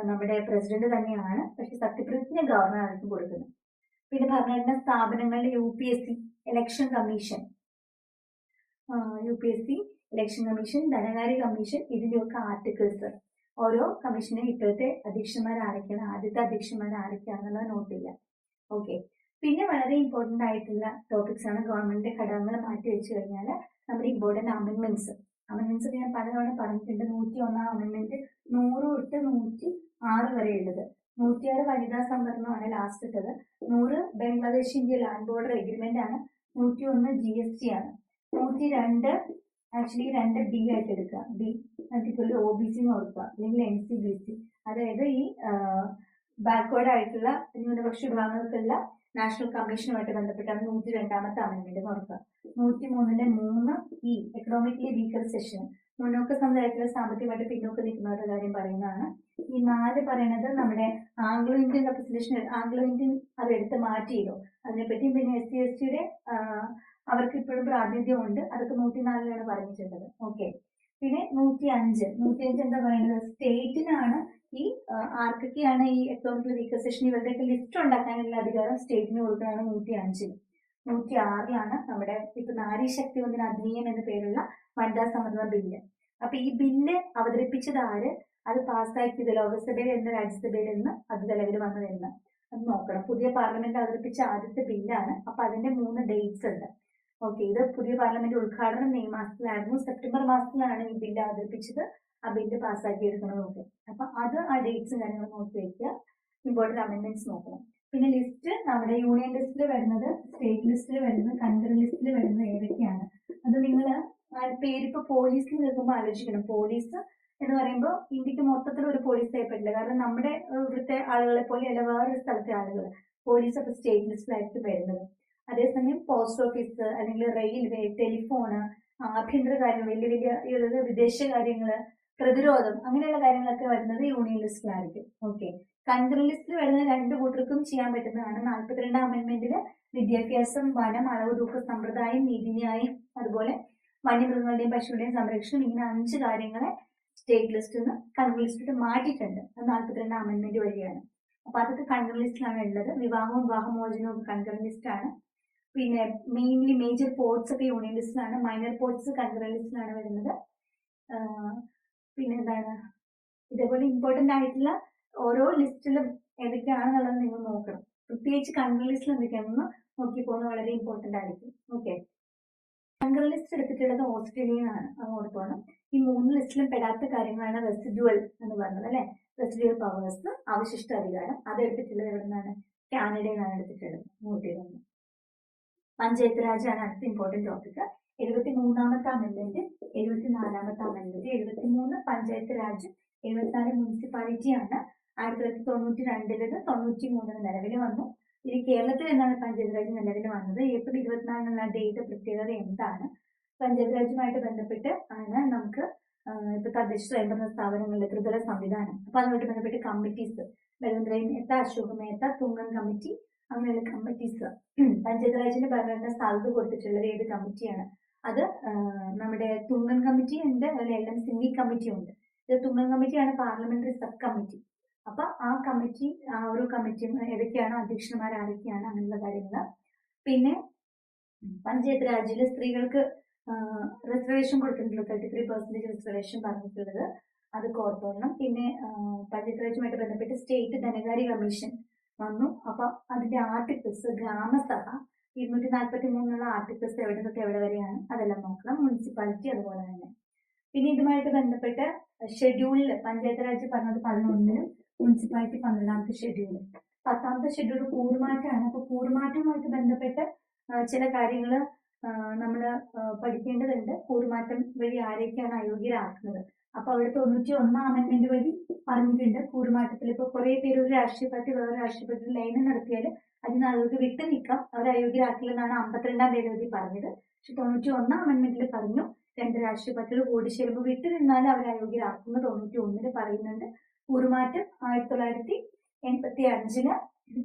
നമ്മുടെ പ്രസിഡന്റ് തന്നെയാണ്. പക്ഷെ സത്യപ്രതിജ്ഞ ഗവർണർ ആയിരിക്കും കൊടുക്കുന്നത്. പിന്നെ ഭരണഘടനാ സ്ഥാപനങ്ങളുടെ UPSC election commission, UPSC election commission, ധനകാര്യ കമ്മീഷൻ, ഇതിന്റെയൊക്കെ ആർട്ടിക്കിൾസ്. ഓരോ കമ്മീഷനെ ഇപ്പോഴത്തെ അധ്യക്ഷന്മാർ ആരൊക്കെയാണ്, ആദ്യത്തെ അധ്യക്ഷന്മാർ ആരൊക്കെയാണെന്നുള്ളത് നോട്ട് ചെയ്യാം. ഓക്കെ. പിന്നെ വളരെ ഇമ്പോർട്ടന്റ് ആയിട്ടുള്ള ടോപ്പിക്സ് ആണ് ഗവൺമെന്റ് ഘടകങ്ങൾ മാറ്റി വെച്ച് കഴിഞ്ഞാൽ നമ്മുടെ ഇമ്പോർട്ടന്റ് അമെന്റ്മെന്റ്സ് ഒക്കെ ഞാൻ പലതവണ പറഞ്ഞിട്ടുണ്ട്. 101 അമെന്റ്മെന്റ് 100 തൊട്ട് 106 വരെ ഉള്ളത്. 106 വനിതാ സംവരണമാണ് ലാസ്റ്റത്തത്. 100 Bangladesh India land border agreement ആണ്. 101 GST ആണ്. 102 ആക്ച്വലി 2B ആയിട്ട് എടുക്കുക. ബി അതിൽ OBC എന്ന് ഓർക്കുക, അല്ലെങ്കിൽ NCBC, അതായത് ഈ ബാക്ക്വേർഡ് ആയിട്ടുള്ള ന്യൂനപക്ഷ വിഭാഗങ്ങൾക്കുള്ള നാഷണൽ കമ്മീഷനുമായിട്ട് ബന്ധപ്പെട്ടാണ് 102ാമത്തെ അമെന്റ്മെന്റ് എന്ന് ഓർക്കുക. 103 3E എക്കണോമിക്കലി വീക്കർ സെഷൻ, മുന്നോക്ക സമുദായത്തിലെ സാമ്പത്തികമായിട്ട് പിന്നോക്കം നിൽക്കുന്നവരുടെ കാര്യം പറയുന്നതാണ്. ഈ 4 പറയുന്നത് നമ്മുടെ Anglo Indian representation, Anglo Indian അത് എടുത്ത് മാറ്റിയില്ലോ അതിനെപ്പറ്റിയും. പിന്നെ SC/ST അവർക്ക് ഇപ്പോഴും പ്രാതിനിധ്യം ഉണ്ട്, അതൊക്കെ 104ലാണ് പറഞ്ഞിട്ടുള്ളത്. ഓക്കെ. പിന്നെ 105 എന്താ പറയുന്നത്, സ്റ്റേറ്റിനാണ് ഈ ആർക്കൊക്കെയാണ് ഈ എക്കണോമിക്കൽ വീക്കർ സെഷൻ ഇവരുടെയൊക്കെ ലിസ്റ്റ് ഉണ്ടാക്കാനുള്ള അധികാരം സ്റ്റേറ്റിന് കൊടുക്കുന്നതാണ് 105. 106ലാണ് നമ്മുടെ ഇപ്പൊ നാരി ശക്തി വന്ദന അധിനിയം എന്ന പേരുള്ള വനിതാ സംവരണ ബില്ല്. അപ്പൊ ഈ ബില്ല് അവതരിപ്പിച്ചത് ആര്, അത് പാസ്സാക്കിയത് ലോകസഭയിൽ നിന്ന് രാജ്യസഭയിൽ നിന്ന് അത് നിലവിൽ വന്നതെന്ന് അത് നോക്കണം. പുതിയ പാർലമെന്റ് അവതരിപ്പിച്ച ആദ്യത്തെ ബില്ലാണ്. അപ്പൊ അതിന്റെ 3 ഡേറ്റ്സ് ഉണ്ട്. ഓക്കെ. ഇത് പുതിയ പാർലമെന്റ് ഉദ്ഘാടനം മെയ് മാസത്തിലായിരുന്നു. സെപ്റ്റംബർ മാസത്തിലാണ് ഈ ബില്ല് അവതരിപ്പിച്ചത്, ആ ബില്ല് പാസ്സാക്കി എടുക്കുന്നത്. ഓക്കെ. അപ്പൊ അത് ആ ഡേറ്റ്സും കാര്യങ്ങളും നോക്കി വയ്ക്കുക. ഇമ്പോർട്ടന്റ് അമെന്റ്മെന്റ്സ് നോക്കണം. പിന്നെ ലിസ്റ്റ് നമ്മുടെ യൂണിയൻ ലിസ്റ്റിൽ വരുന്നത്, സ്റ്റേറ്റ് ലിസ്റ്റിൽ വരുന്നത്, കൺട്രി ലിസ്റ്റിൽ വരുന്നത് ഏതൊക്കെയാണ് അത് നിങ്ങൾ പേരിപ്പോ പോലീസിൽ നിൽക്കുമ്പോൾ ആലോചിക്കണം. പോലീസ് എന്ന് പറയുമ്പോൾ ഇന്ത്യക്ക് മൊത്തത്തിൽ ഒരു പോലീസ് ചെയ്യപ്പെട്ടില്ല. കാരണം നമ്മുടെ ഇവിടുത്തെ ആളുകളെ പോലെ അല്ല വേറൊരു സ്ഥലത്തെ ആളുകൾ. പോലീസ് അപ്പൊ സ്റ്റേറ്റ് ലിസ്റ്റിലായിരിക്കും വരുന്നത്. അതേസമയം പോസ്റ്റ് ഓഫീസ് അല്ലെങ്കിൽ റെയിൽവേ, ടെലിഫോണ്, ആഭ്യന്തര കാര്യങ്ങൾ, വലിയ വലിയ വിദേശ കാര്യങ്ങള്, പ്രതിരോധം, അങ്ങനെയുള്ള കാര്യങ്ങളൊക്കെ വരുന്നത് യൂണിയൻ ലിസ്റ്റിലായിരിക്കും. ഓക്കെ. കൺട്രി ലിസ്റ്റിൽ വരുന്ന 2 കൂട്ടർക്കും ചെയ്യാൻ പറ്റുന്നതാണ്. 42 അമെന്റ്മെന്റില് വിദ്യാഭ്യാസം, വനം, അളവ് തൂക്ക സമ്പ്രദായം, നീതിന്യായം, അതുപോലെ വന്യമൃഗങ്ങളുടെയും പശുവിന്റെയും സംരക്ഷണം, ഇങ്ങനെ 5 കാര്യങ്ങളെ സ്റ്റേറ്റ് ലിസ്റ്റിൽ നിന്ന് കൺട്രി ലിസ്റ്റിൽ മാറ്റിയിട്ടുണ്ട്. അത് 42 അമെന്റ്മെന്റ് വഴിയാണ്. അപ്പൊ അതൊക്കെ കൺട്രി ലിസ്റ്റിലാണ് ഉള്ളത്. വിവാഹവും വിവാഹമോചനവും കൺട്രി ലിസ്റ്റാണ്. പിന്നെ മെയിൻലി മേജർ പോർട്സ് ഒക്കെ യൂണിയൻ ലിസ്റ്റിലാണ്, മൈനർ പോർട്സ് കൺട്രി ലിസ്റ്റിലാണ് വരുന്നത്. പിന്നെ എന്താണ്, ഇതേപോലെ ഇമ്പോർട്ടന്റ് ആയിട്ടുള്ള ഓരോ ലിസ്റ്റിലും ഏതൊക്കെയാണെന്നുള്ളത് നിങ്ങൾ നോക്കണം. പ്രത്യേകിച്ച് കൺട്രി ലിസ്റ്റിൽ എന്തൊക്കെയാണെന്ന് നോക്കി പോകുന്നത് വളരെ ഇമ്പോർട്ടന്റ് ആയിരിക്കും. ഓക്കെ. കൺട്രി ലിസ്റ്റ് എടുത്തിട്ടുള്ളത് ഓസ്ട്രേലിയനാണ്, അത് ഓർത്തോണം. ഈ 3 ലിസ്റ്റിലും പെടാത്ത കാര്യങ്ങളാണ് റെസിഡുവൽ എന്ന് പറഞ്ഞത് അല്ലെ. റെസിഡുവൽ പവേഴ്സ്, അവശിഷ്ട അധികാരം, അത് എടുത്തിട്ടുള്ളത് എവിടെ നിന്നാണ്, കാനഡയിൽ നിന്നാണ് എടുത്തിട്ടുള്ളത്. നോട്ട് ചെയ്തു. പഞ്ചായത്ത് രാജ് ആണ് അടുത്ത ഇമ്പോർട്ടന്റ് ടോപ്പിക്. 73ാമത്തെ അമെന്റ്മെന്റ്, 74ാമത്തെ അമെന്റ്മെന്റ്. 73 പഞ്ചായത്ത് രാജ്, 74 മുനിസിപ്പാലിറ്റി ആണ്. 1992 93 നിലവിൽ വന്നു. ഇനി കേരളത്തിൽ എന്നാണ് പഞ്ചായത്ത് രാജ് നിലവിൽ വന്നത്, ഏപ്രിൽ 24 ഡേറ്റ്. പ്രത്യേകത എന്താണ്, പഞ്ചായത്ത് രാജുമായിട്ട് ബന്ധപ്പെട്ട് ആണ് നമുക്ക് ഇപ്പൊ തദ്ദേശ സ്വയംഭരണ സ്ഥാപനങ്ങളുടെ ത്രിതല സംവിധാനം. അപ്പൊ അതുമായിട്ട് ബന്ധപ്പെട്ട് കമ്മിറ്റീസ്, ബലവന്ത്രൻ മേത്ത, അശോക് മേത്ത, തുങ്കൻ കമ്മിറ്റി, അങ്ങനെയുള്ള കമ്മിറ്റീസ്. പഞ്ചായത്ത് രാജിന്റെ ഭരണഘടന സാധുത കൊടുത്തിട്ടുള്ളത് ഏത് കമ്മിറ്റിയാണ്, അത് നമ്മുടെ തുങ്കൻ കമ്മിറ്റി ഉണ്ട്, അതുപോലെ LM സിംഗി കമ്മിറ്റി ഉണ്ട്. ഇത് തുങ്കൻ കമ്മിറ്റിയാണ് പാർലമെന്ററി സബ് കമ്മിറ്റി. അപ്പൊ ആ കമ്മിറ്റി, ആ ഒരു കമ്മിറ്റിയും ഏതൊക്കെയാണ്, അധ്യക്ഷന്മാർ ആരൊക്കെയാണ്, അങ്ങനെയുള്ള കാര്യങ്ങൾ. പിന്നെ പഞ്ചായത്ത് രാജില് സ്ത്രീകൾക്ക് റിസർവേഷൻ കൊടുത്തിട്ടുള്ള 33% റിസർവേഷൻ പറഞ്ഞിട്ടുള്ളത്, അത് ഓർത്തോളണം. പിന്നെ പഞ്ചായത്ത് രാജുമായിട്ട് ബന്ധപ്പെട്ട് സ്റ്റേറ്റ് ധനകാര്യ കമ്മീഷൻ വന്നു. അപ്പൊ അതിന്റെ ആർട്ടിക്കിൾസ്, ഗ്രാമസഭ 243 ആർട്ടിക്കിൾസ് എവിടെ തൊട്ട് എവിടെ വരെയാണ് അതെല്ലാം നോക്കണം. മുനിസിപ്പാലിറ്റി അതുപോലെ തന്നെ. പിന്നെ ഇതുമായിട്ട് ബന്ധപ്പെട്ട് ഷെഡ്യൂളിൽ പഞ്ചായത്ത് രാജ് പറഞ്ഞത് 11, മുനിസിപ്പാലിറ്റി 12ാമത്തെ ഷെഡ്യൂള്. 10ാമത്തെ ഷെഡ്യൂൾ കൂറുമാറ്റമാണ്. അപ്പൊ കൂറുമാറ്റവുമായിട്ട് ബന്ധപ്പെട്ട് ചില കാര്യങ്ങൾ നമ്മൾ പഠിക്കേണ്ടതുണ്ട്. കൂറുമാറ്റം വഴി ആരെയൊക്കെയാണ് അയോഗ്യരാക്കുന്നത്. അപ്പൊ അവിടെ 91 അമെന്റ്മെന്റ് വഴി പറഞ്ഞിട്ടുണ്ട്. കൂറുമാറ്റത്തിൽ ഇപ്പൊ കുറെ പേര് ഒരു രാഷ്ട്രീയ പാർട്ടി വേറെ രാഷ്ട്രീയ പാർട്ടി ലൈനം നടത്തിയാൽ അതിന് ആളുകൾക്ക് വിട്ടു നിൽക്കാം, അവരെ അയോഗ്യരാക്കില്ലെന്നാണ് 52ാം ഭേദഗതി പറഞ്ഞത്. പക്ഷെ 91 അമെന്റ്മെന്റിൽ പറഞ്ഞു 2 രാഷ്ട്രീയ പാർട്ടികൾ കൂടി ചേരുമ്പോൾ വിട്ടു നിന്നാലും അവരെ അയോഗ്യരാക്കുന്ന 91 പറയുന്നുണ്ട്. കൂറുമാറ്റം 1985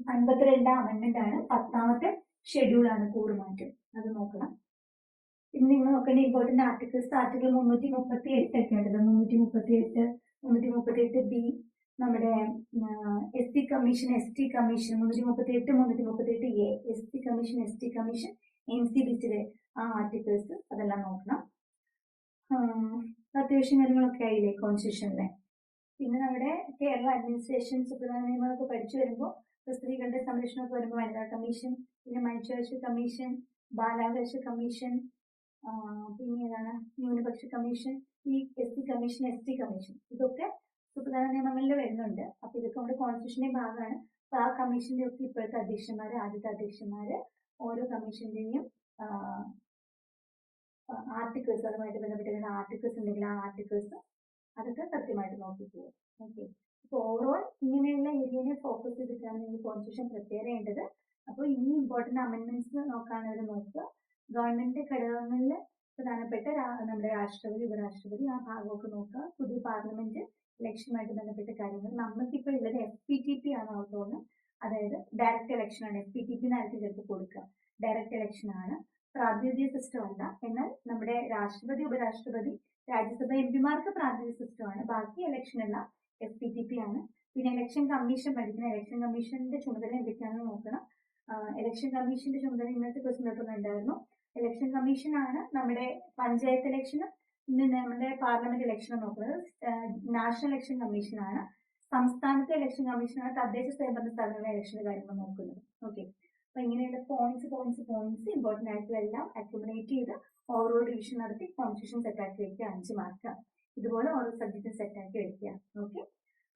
52ാം അമെന്റ്മെന്റ് ആണ്. 10ാമത്തെ ഷെഡ്യൂളാണ് കൂറുമാറ്റം, അത് നോക്കണം. പിന്നെ നിങ്ങൾ നോക്കേണ്ട ഇമ്പോർട്ടന്റ് ആർട്ടിക്കിൾസ്, ആർട്ടിക്കിൾ 338 ഒക്കെ ഉണ്ടല്ലോ. 338, 338B, നമ്മുടെ SC commission, ST commission 338 SC commission, ST commission, NCBCയുടെ ആ ആർട്ടിക്കിൾസ് അതെല്ലാം നോക്കണം. അത്യാവശ്യം കാര്യങ്ങളൊക്കെ ആയില്ലേ കോൺസ്റ്റിറ്റ്യൂഷനിലെ. പിന്നെ നമ്മുടെ കേരള അഡ്മിനിസ്ട്രേഷൻ സുപ്രധാന നിയമങ്ങളൊക്കെ പഠിച്ചു വരുമ്പോൾ സ്ത്രീകളുടെ സംരക്ഷണമൊക്കെ വരുമ്പോൾ വനിതാ കമ്മീഷൻ, പിന്നെ മനുഷ്യാവകാശ കമ്മീഷൻ, ബാലാവകാശ കമ്മീഷൻ, പിന്നെ ഏതാണ് ന്യൂനപക്ഷ കമ്മീഷൻ, ഈ SC കമ്മീഷൻ, ST കമ്മീഷൻ, ഇതൊക്കെ സുപ്രധാന നിയമങ്ങളിൽ വരുന്നുണ്ട്. അപ്പൊ ഇതൊക്കെ നമ്മുടെ കോൺസ്റ്റിറ്റ്യൂഷന്റെ ഭാഗമാണ്. അപ്പൊ ആ കമ്മീഷന്റെ ഒക്കെ ഇപ്പോഴത്തെ അധ്യക്ഷന്മാര്, ആദ്യത്തെ അധ്യക്ഷന്മാര്, ഓരോ കമ്മീഷന്റെയും ആർട്ടിക്കിൾസ്, അതുമായിട്ട് ബന്ധപ്പെട്ടിരുന്ന ആർട്ടിക്കിൾസ് ഉണ്ടെങ്കിൽ ആ ആർട്ടിക്കിൾസ് അതൊക്കെ കൃത്യമായിട്ട് നോക്കി പോകും. ഓക്കെ, അപ്പൊ ഓവറോൾ ഇങ്ങനെയുള്ള ഏരിയനെ ഫോക്കസ് ചെയ്തിട്ടാണ് നിങ്ങൾ കോൺസ്റ്റിറ്റ്യൂഷൻ പ്രിപ്പയർ ചെയ്യേണ്ടത്. അപ്പോൾ ഇനി ഇമ്പോർട്ടന്റ് അമെന്റ്മെന്റ്സ് നോക്കാനവർ നോക്കുക. ഗവൺമെന്റ് ഘടകങ്ങളിൽ പ്രധാനപ്പെട്ട നമ്മുടെ രാഷ്ട്രപതി, ഉപരാഷ്ട്രപതി, ആ ഭാഗമൊക്കെ നോക്കുക. പുതിയ പാർലമെന്റ് ഇലക്ഷനുമായിട്ട് ബന്ധപ്പെട്ട കാര്യങ്ങൾ. നമുക്കിപ്പോൾ ഉള്ളത് FPTP ആണ് ഓർത്തോന്ന്, അതായത് ഡയറക്റ്റ് ഇലക്ഷൻ ആണ്. FPTP എന്നായിട്ട് ചിലപ്പോൾ കൊടുക്കുക. ഡയറക്റ്റ് ഇലക്ഷൻ ആണ്, പ്രാതിനിധ്യ സിസ്റ്റം അല്ല. എന്നാൽ നമ്മുടെ രാഷ്ട്രപതി, ഉപരാഷ്ട്രപതി, രാജ്യസഭ എംപിമാർക്ക് പ്രാതിനിധ്യ സിസ്റ്റമാണ്. ബാക്കി ഇലക്ഷൻ എല്ലാം FPTP ആണ്. പിന്നെ ഇലക്ഷൻ കമ്മീഷൻ പഠിക്കണം. ഇലക്ഷൻ കമ്മീഷന്റെ ചുമതല എന്തൊക്കെയാണെന്ന് നോക്കണം. ഇലക്ഷൻ കമ്മീഷന്റെ ചുമതല ഇന്നത്തെ ക്വസ്റ്റ്യൻ പേപ്പറിൽ ഉണ്ടായിരുന്നു. ഇലക്ഷൻ കമ്മീഷൻ ആണ് നമ്മുടെ പഞ്ചായത്ത് ഇലക്ഷനും നമ്മുടെ പാർലമെന്റ് ഇലക്ഷനും നോക്കുന്നത്. നാഷണൽ ഇലക്ഷൻ കമ്മീഷൻ ആണ്. സംസ്ഥാനത്തെ ഇലക്ഷൻ കമ്മീഷനാണ് തദ്ദേശ സ്വയംഭരണ സ്ഥാപനങ്ങളുടെ ഇലക്ഷന്റെ കാര്യങ്ങൾ നോക്കുന്നത്. ഓക്കെ, അപ്പൊ ഇങ്ങനെയുള്ള പോയിന്റ്സ് ഇമ്പോർട്ടന്റ് ആയിട്ടുള്ള എല്ലാം അക്യുമുലേറ്റ് ചെയ്ത് ഓവറോൾ റിവിഷൻ നടത്തി കോൺസ്റ്റിറ്റ്യൂഷൻ സെറ്റാക്കി വെക്കുക. 5 മാർക്ക് ഇതുപോലെ ഓരോ സബ്ജക്റ്റും സെറ്റാക്കി വെക്കുക. ഓക്കെ,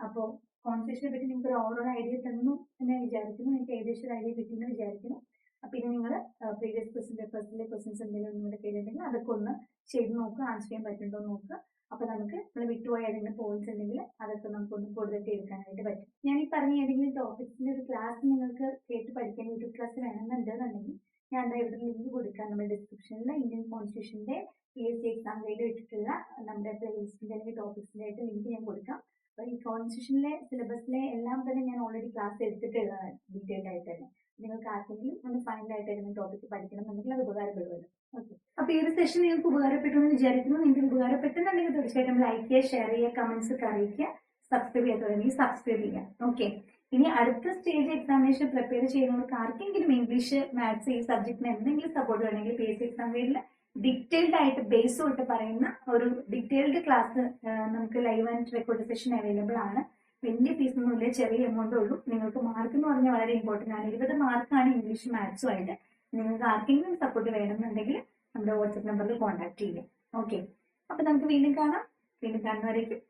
അപ്പോ കോൺസ്റ്റിറ്റ്യൂഷനെ പറ്റി നിങ്ങൾക്ക് ഒരു ഓവറോൾ ഐഡിയ തന്നു എന്ന് ഞാൻ വിചാരിക്കുന്നു. എനിക്ക് ഏകദേശം ഒരു ഐഡിയ കിട്ടിയെന്ന് വിചാരിക്കുന്നു. പിന്നെ നിങ്ങൾ പ്രീവിയസ് ക്വസ്റ്റ്യൻ പേപ്പേഴ്സിലെ ക്വസ്റ്റ്യൻസ് എന്തെങ്കിലും നിങ്ങളുടെ കയ്യിലുണ്ടെങ്കിൽ അതൊക്കെ ഒന്ന് ചെയ്ത് നോക്കുക, ആൻസർ ചെയ്യാൻ പറ്റുന്നുണ്ടോ നോക്കുക. അപ്പൊ നമുക്ക് നമ്മൾ വിട്ടുപോയ ഏതെങ്കിലും പോയിന്റ്സ് ഉണ്ടെങ്കിൽ അതൊക്കെ നമുക്കൊന്ന് കൂടുതൽ എടുക്കാനായിട്ട് പറ്റും. ഞാൻ ഈ പറഞ്ഞ ഏതെങ്കിലും ടോപ്പിക്സിന്റെ ഒരു ക്ലാസ് നിങ്ങൾക്ക് കേട്ട് പഠിക്കാൻ യൂട്യൂബ് ക്ലാസ് വേണമെന്നുണ്ടെന്നുണ്ടെങ്കിൽ ഞാൻ ഇവിടെ ലിങ്ക് കൊടുക്കാം. നമ്മുടെ ഡിസ്ക്രിപ്ഷനിൽ ഇന്ത്യൻ കോൺസ്റ്റിറ്റ്യൂഷന്റെ PSC എക്സാം ഗൈഡ് ഇട്ടിട്ടുള്ള നമ്മുടെ പ്ലേലിസ്റ്റിന്റെ അല്ലെങ്കിൽ ടോപ്പിക്സിന്റെ ആയിട്ട് ലിങ്ക് ഞാൻ കൊടുക്കാം. അപ്പൊ ഈ കോൺസ്റ്റിറ്റ്യൂഷനിലെ സിലബസിലെ എല്ലാം തന്നെ ഞാൻ ഓൾറെഡി ക്ലാസ് എടുത്തിട്ടുള്ളതാണ്, ഡീറ്റെയിൽഡ് ആയിട്ട് തന്നെ. നിങ്ങൾക്ക് ആർക്കെങ്കിലും ഒന്ന് ഫൈനലായിട്ട് ഏതെങ്കിലും ടോപ്പിക് പഠിക്കണം എന്നുണ്ടെങ്കിൽ അത് ഉപകാരപ്പെടുമല്ലോ. ഓക്കെ, അപ്പൊ ഈ ഒരു സെഷൻ നിങ്ങൾക്ക് ഉപകാരപ്പെട്ടു എന്ന് വിചാരിക്കുന്നു. നിങ്ങൾക്ക് ഉപകാരപ്പെട്ടെന്നുണ്ടെങ്കിൽ തീർച്ചയായിട്ടും ലൈക്ക് ചെയ്യുക, ഷെയർ ചെയ്യുക, കമന്റ്സ് ഒക്കെ അറിയിക്കുക. സബ്സ്ക്രൈബ് ചെയ്യാത്തവരെങ്കിൽ സബ്സ്ക്രൈബ് ചെയ്യാം. ഓക്കെ, ഇനി അടുത്ത സ്റ്റേജ് എക്സാമിനേഷൻ പ്രിപ്പയർ ചെയ്യുന്നവർക്ക് ആർക്കെങ്കിലും ഇംഗ്ലീഷ്, മാത്സ് ഈ സബ്ജക്റ്റിന് എന്തെങ്കിലും സപ്പോർട്ട് വേണമെങ്കിൽ PSC എക്സാം ഗൈഡിൽ ഡീറ്റെയിൽഡ് ആയിട്ട് ബേസ് തൊട്ട് പറയുന്ന ഒരു ഡീറ്റെയിൽഡ് ക്ലാസ് നമുക്ക് live and record session available ആണ്. വലിയ ഫീസ് ഒന്നുമില്ല, ചെറിയ എമൗണ്ടേ ഉള്ളൂ. നിങ്ങൾക്ക് മാർക്ക് എന്ന് പറഞ്ഞാൽ വളരെ ഇമ്പോർട്ടന്റ് ആണ്. 20 മാർക്കാണ് ഇംഗ്ലീഷ് മാത്സും ആയിട്ട്. നിങ്ങൾക്ക് ആർക്കെങ്കിലും സപ്പോർട്ട് വേണമെന്നുണ്ടെങ്കിൽ നമ്മുടെ വാട്സ്ആപ്പ് നമ്പറിൽ കോൺടാക്ട് ചെയ്യാം. ഓക്കെ, അപ്പൊ നമുക്ക് വീണ്ടും കാണാം. വീണ്ടും കാണുന്നവരേക്കും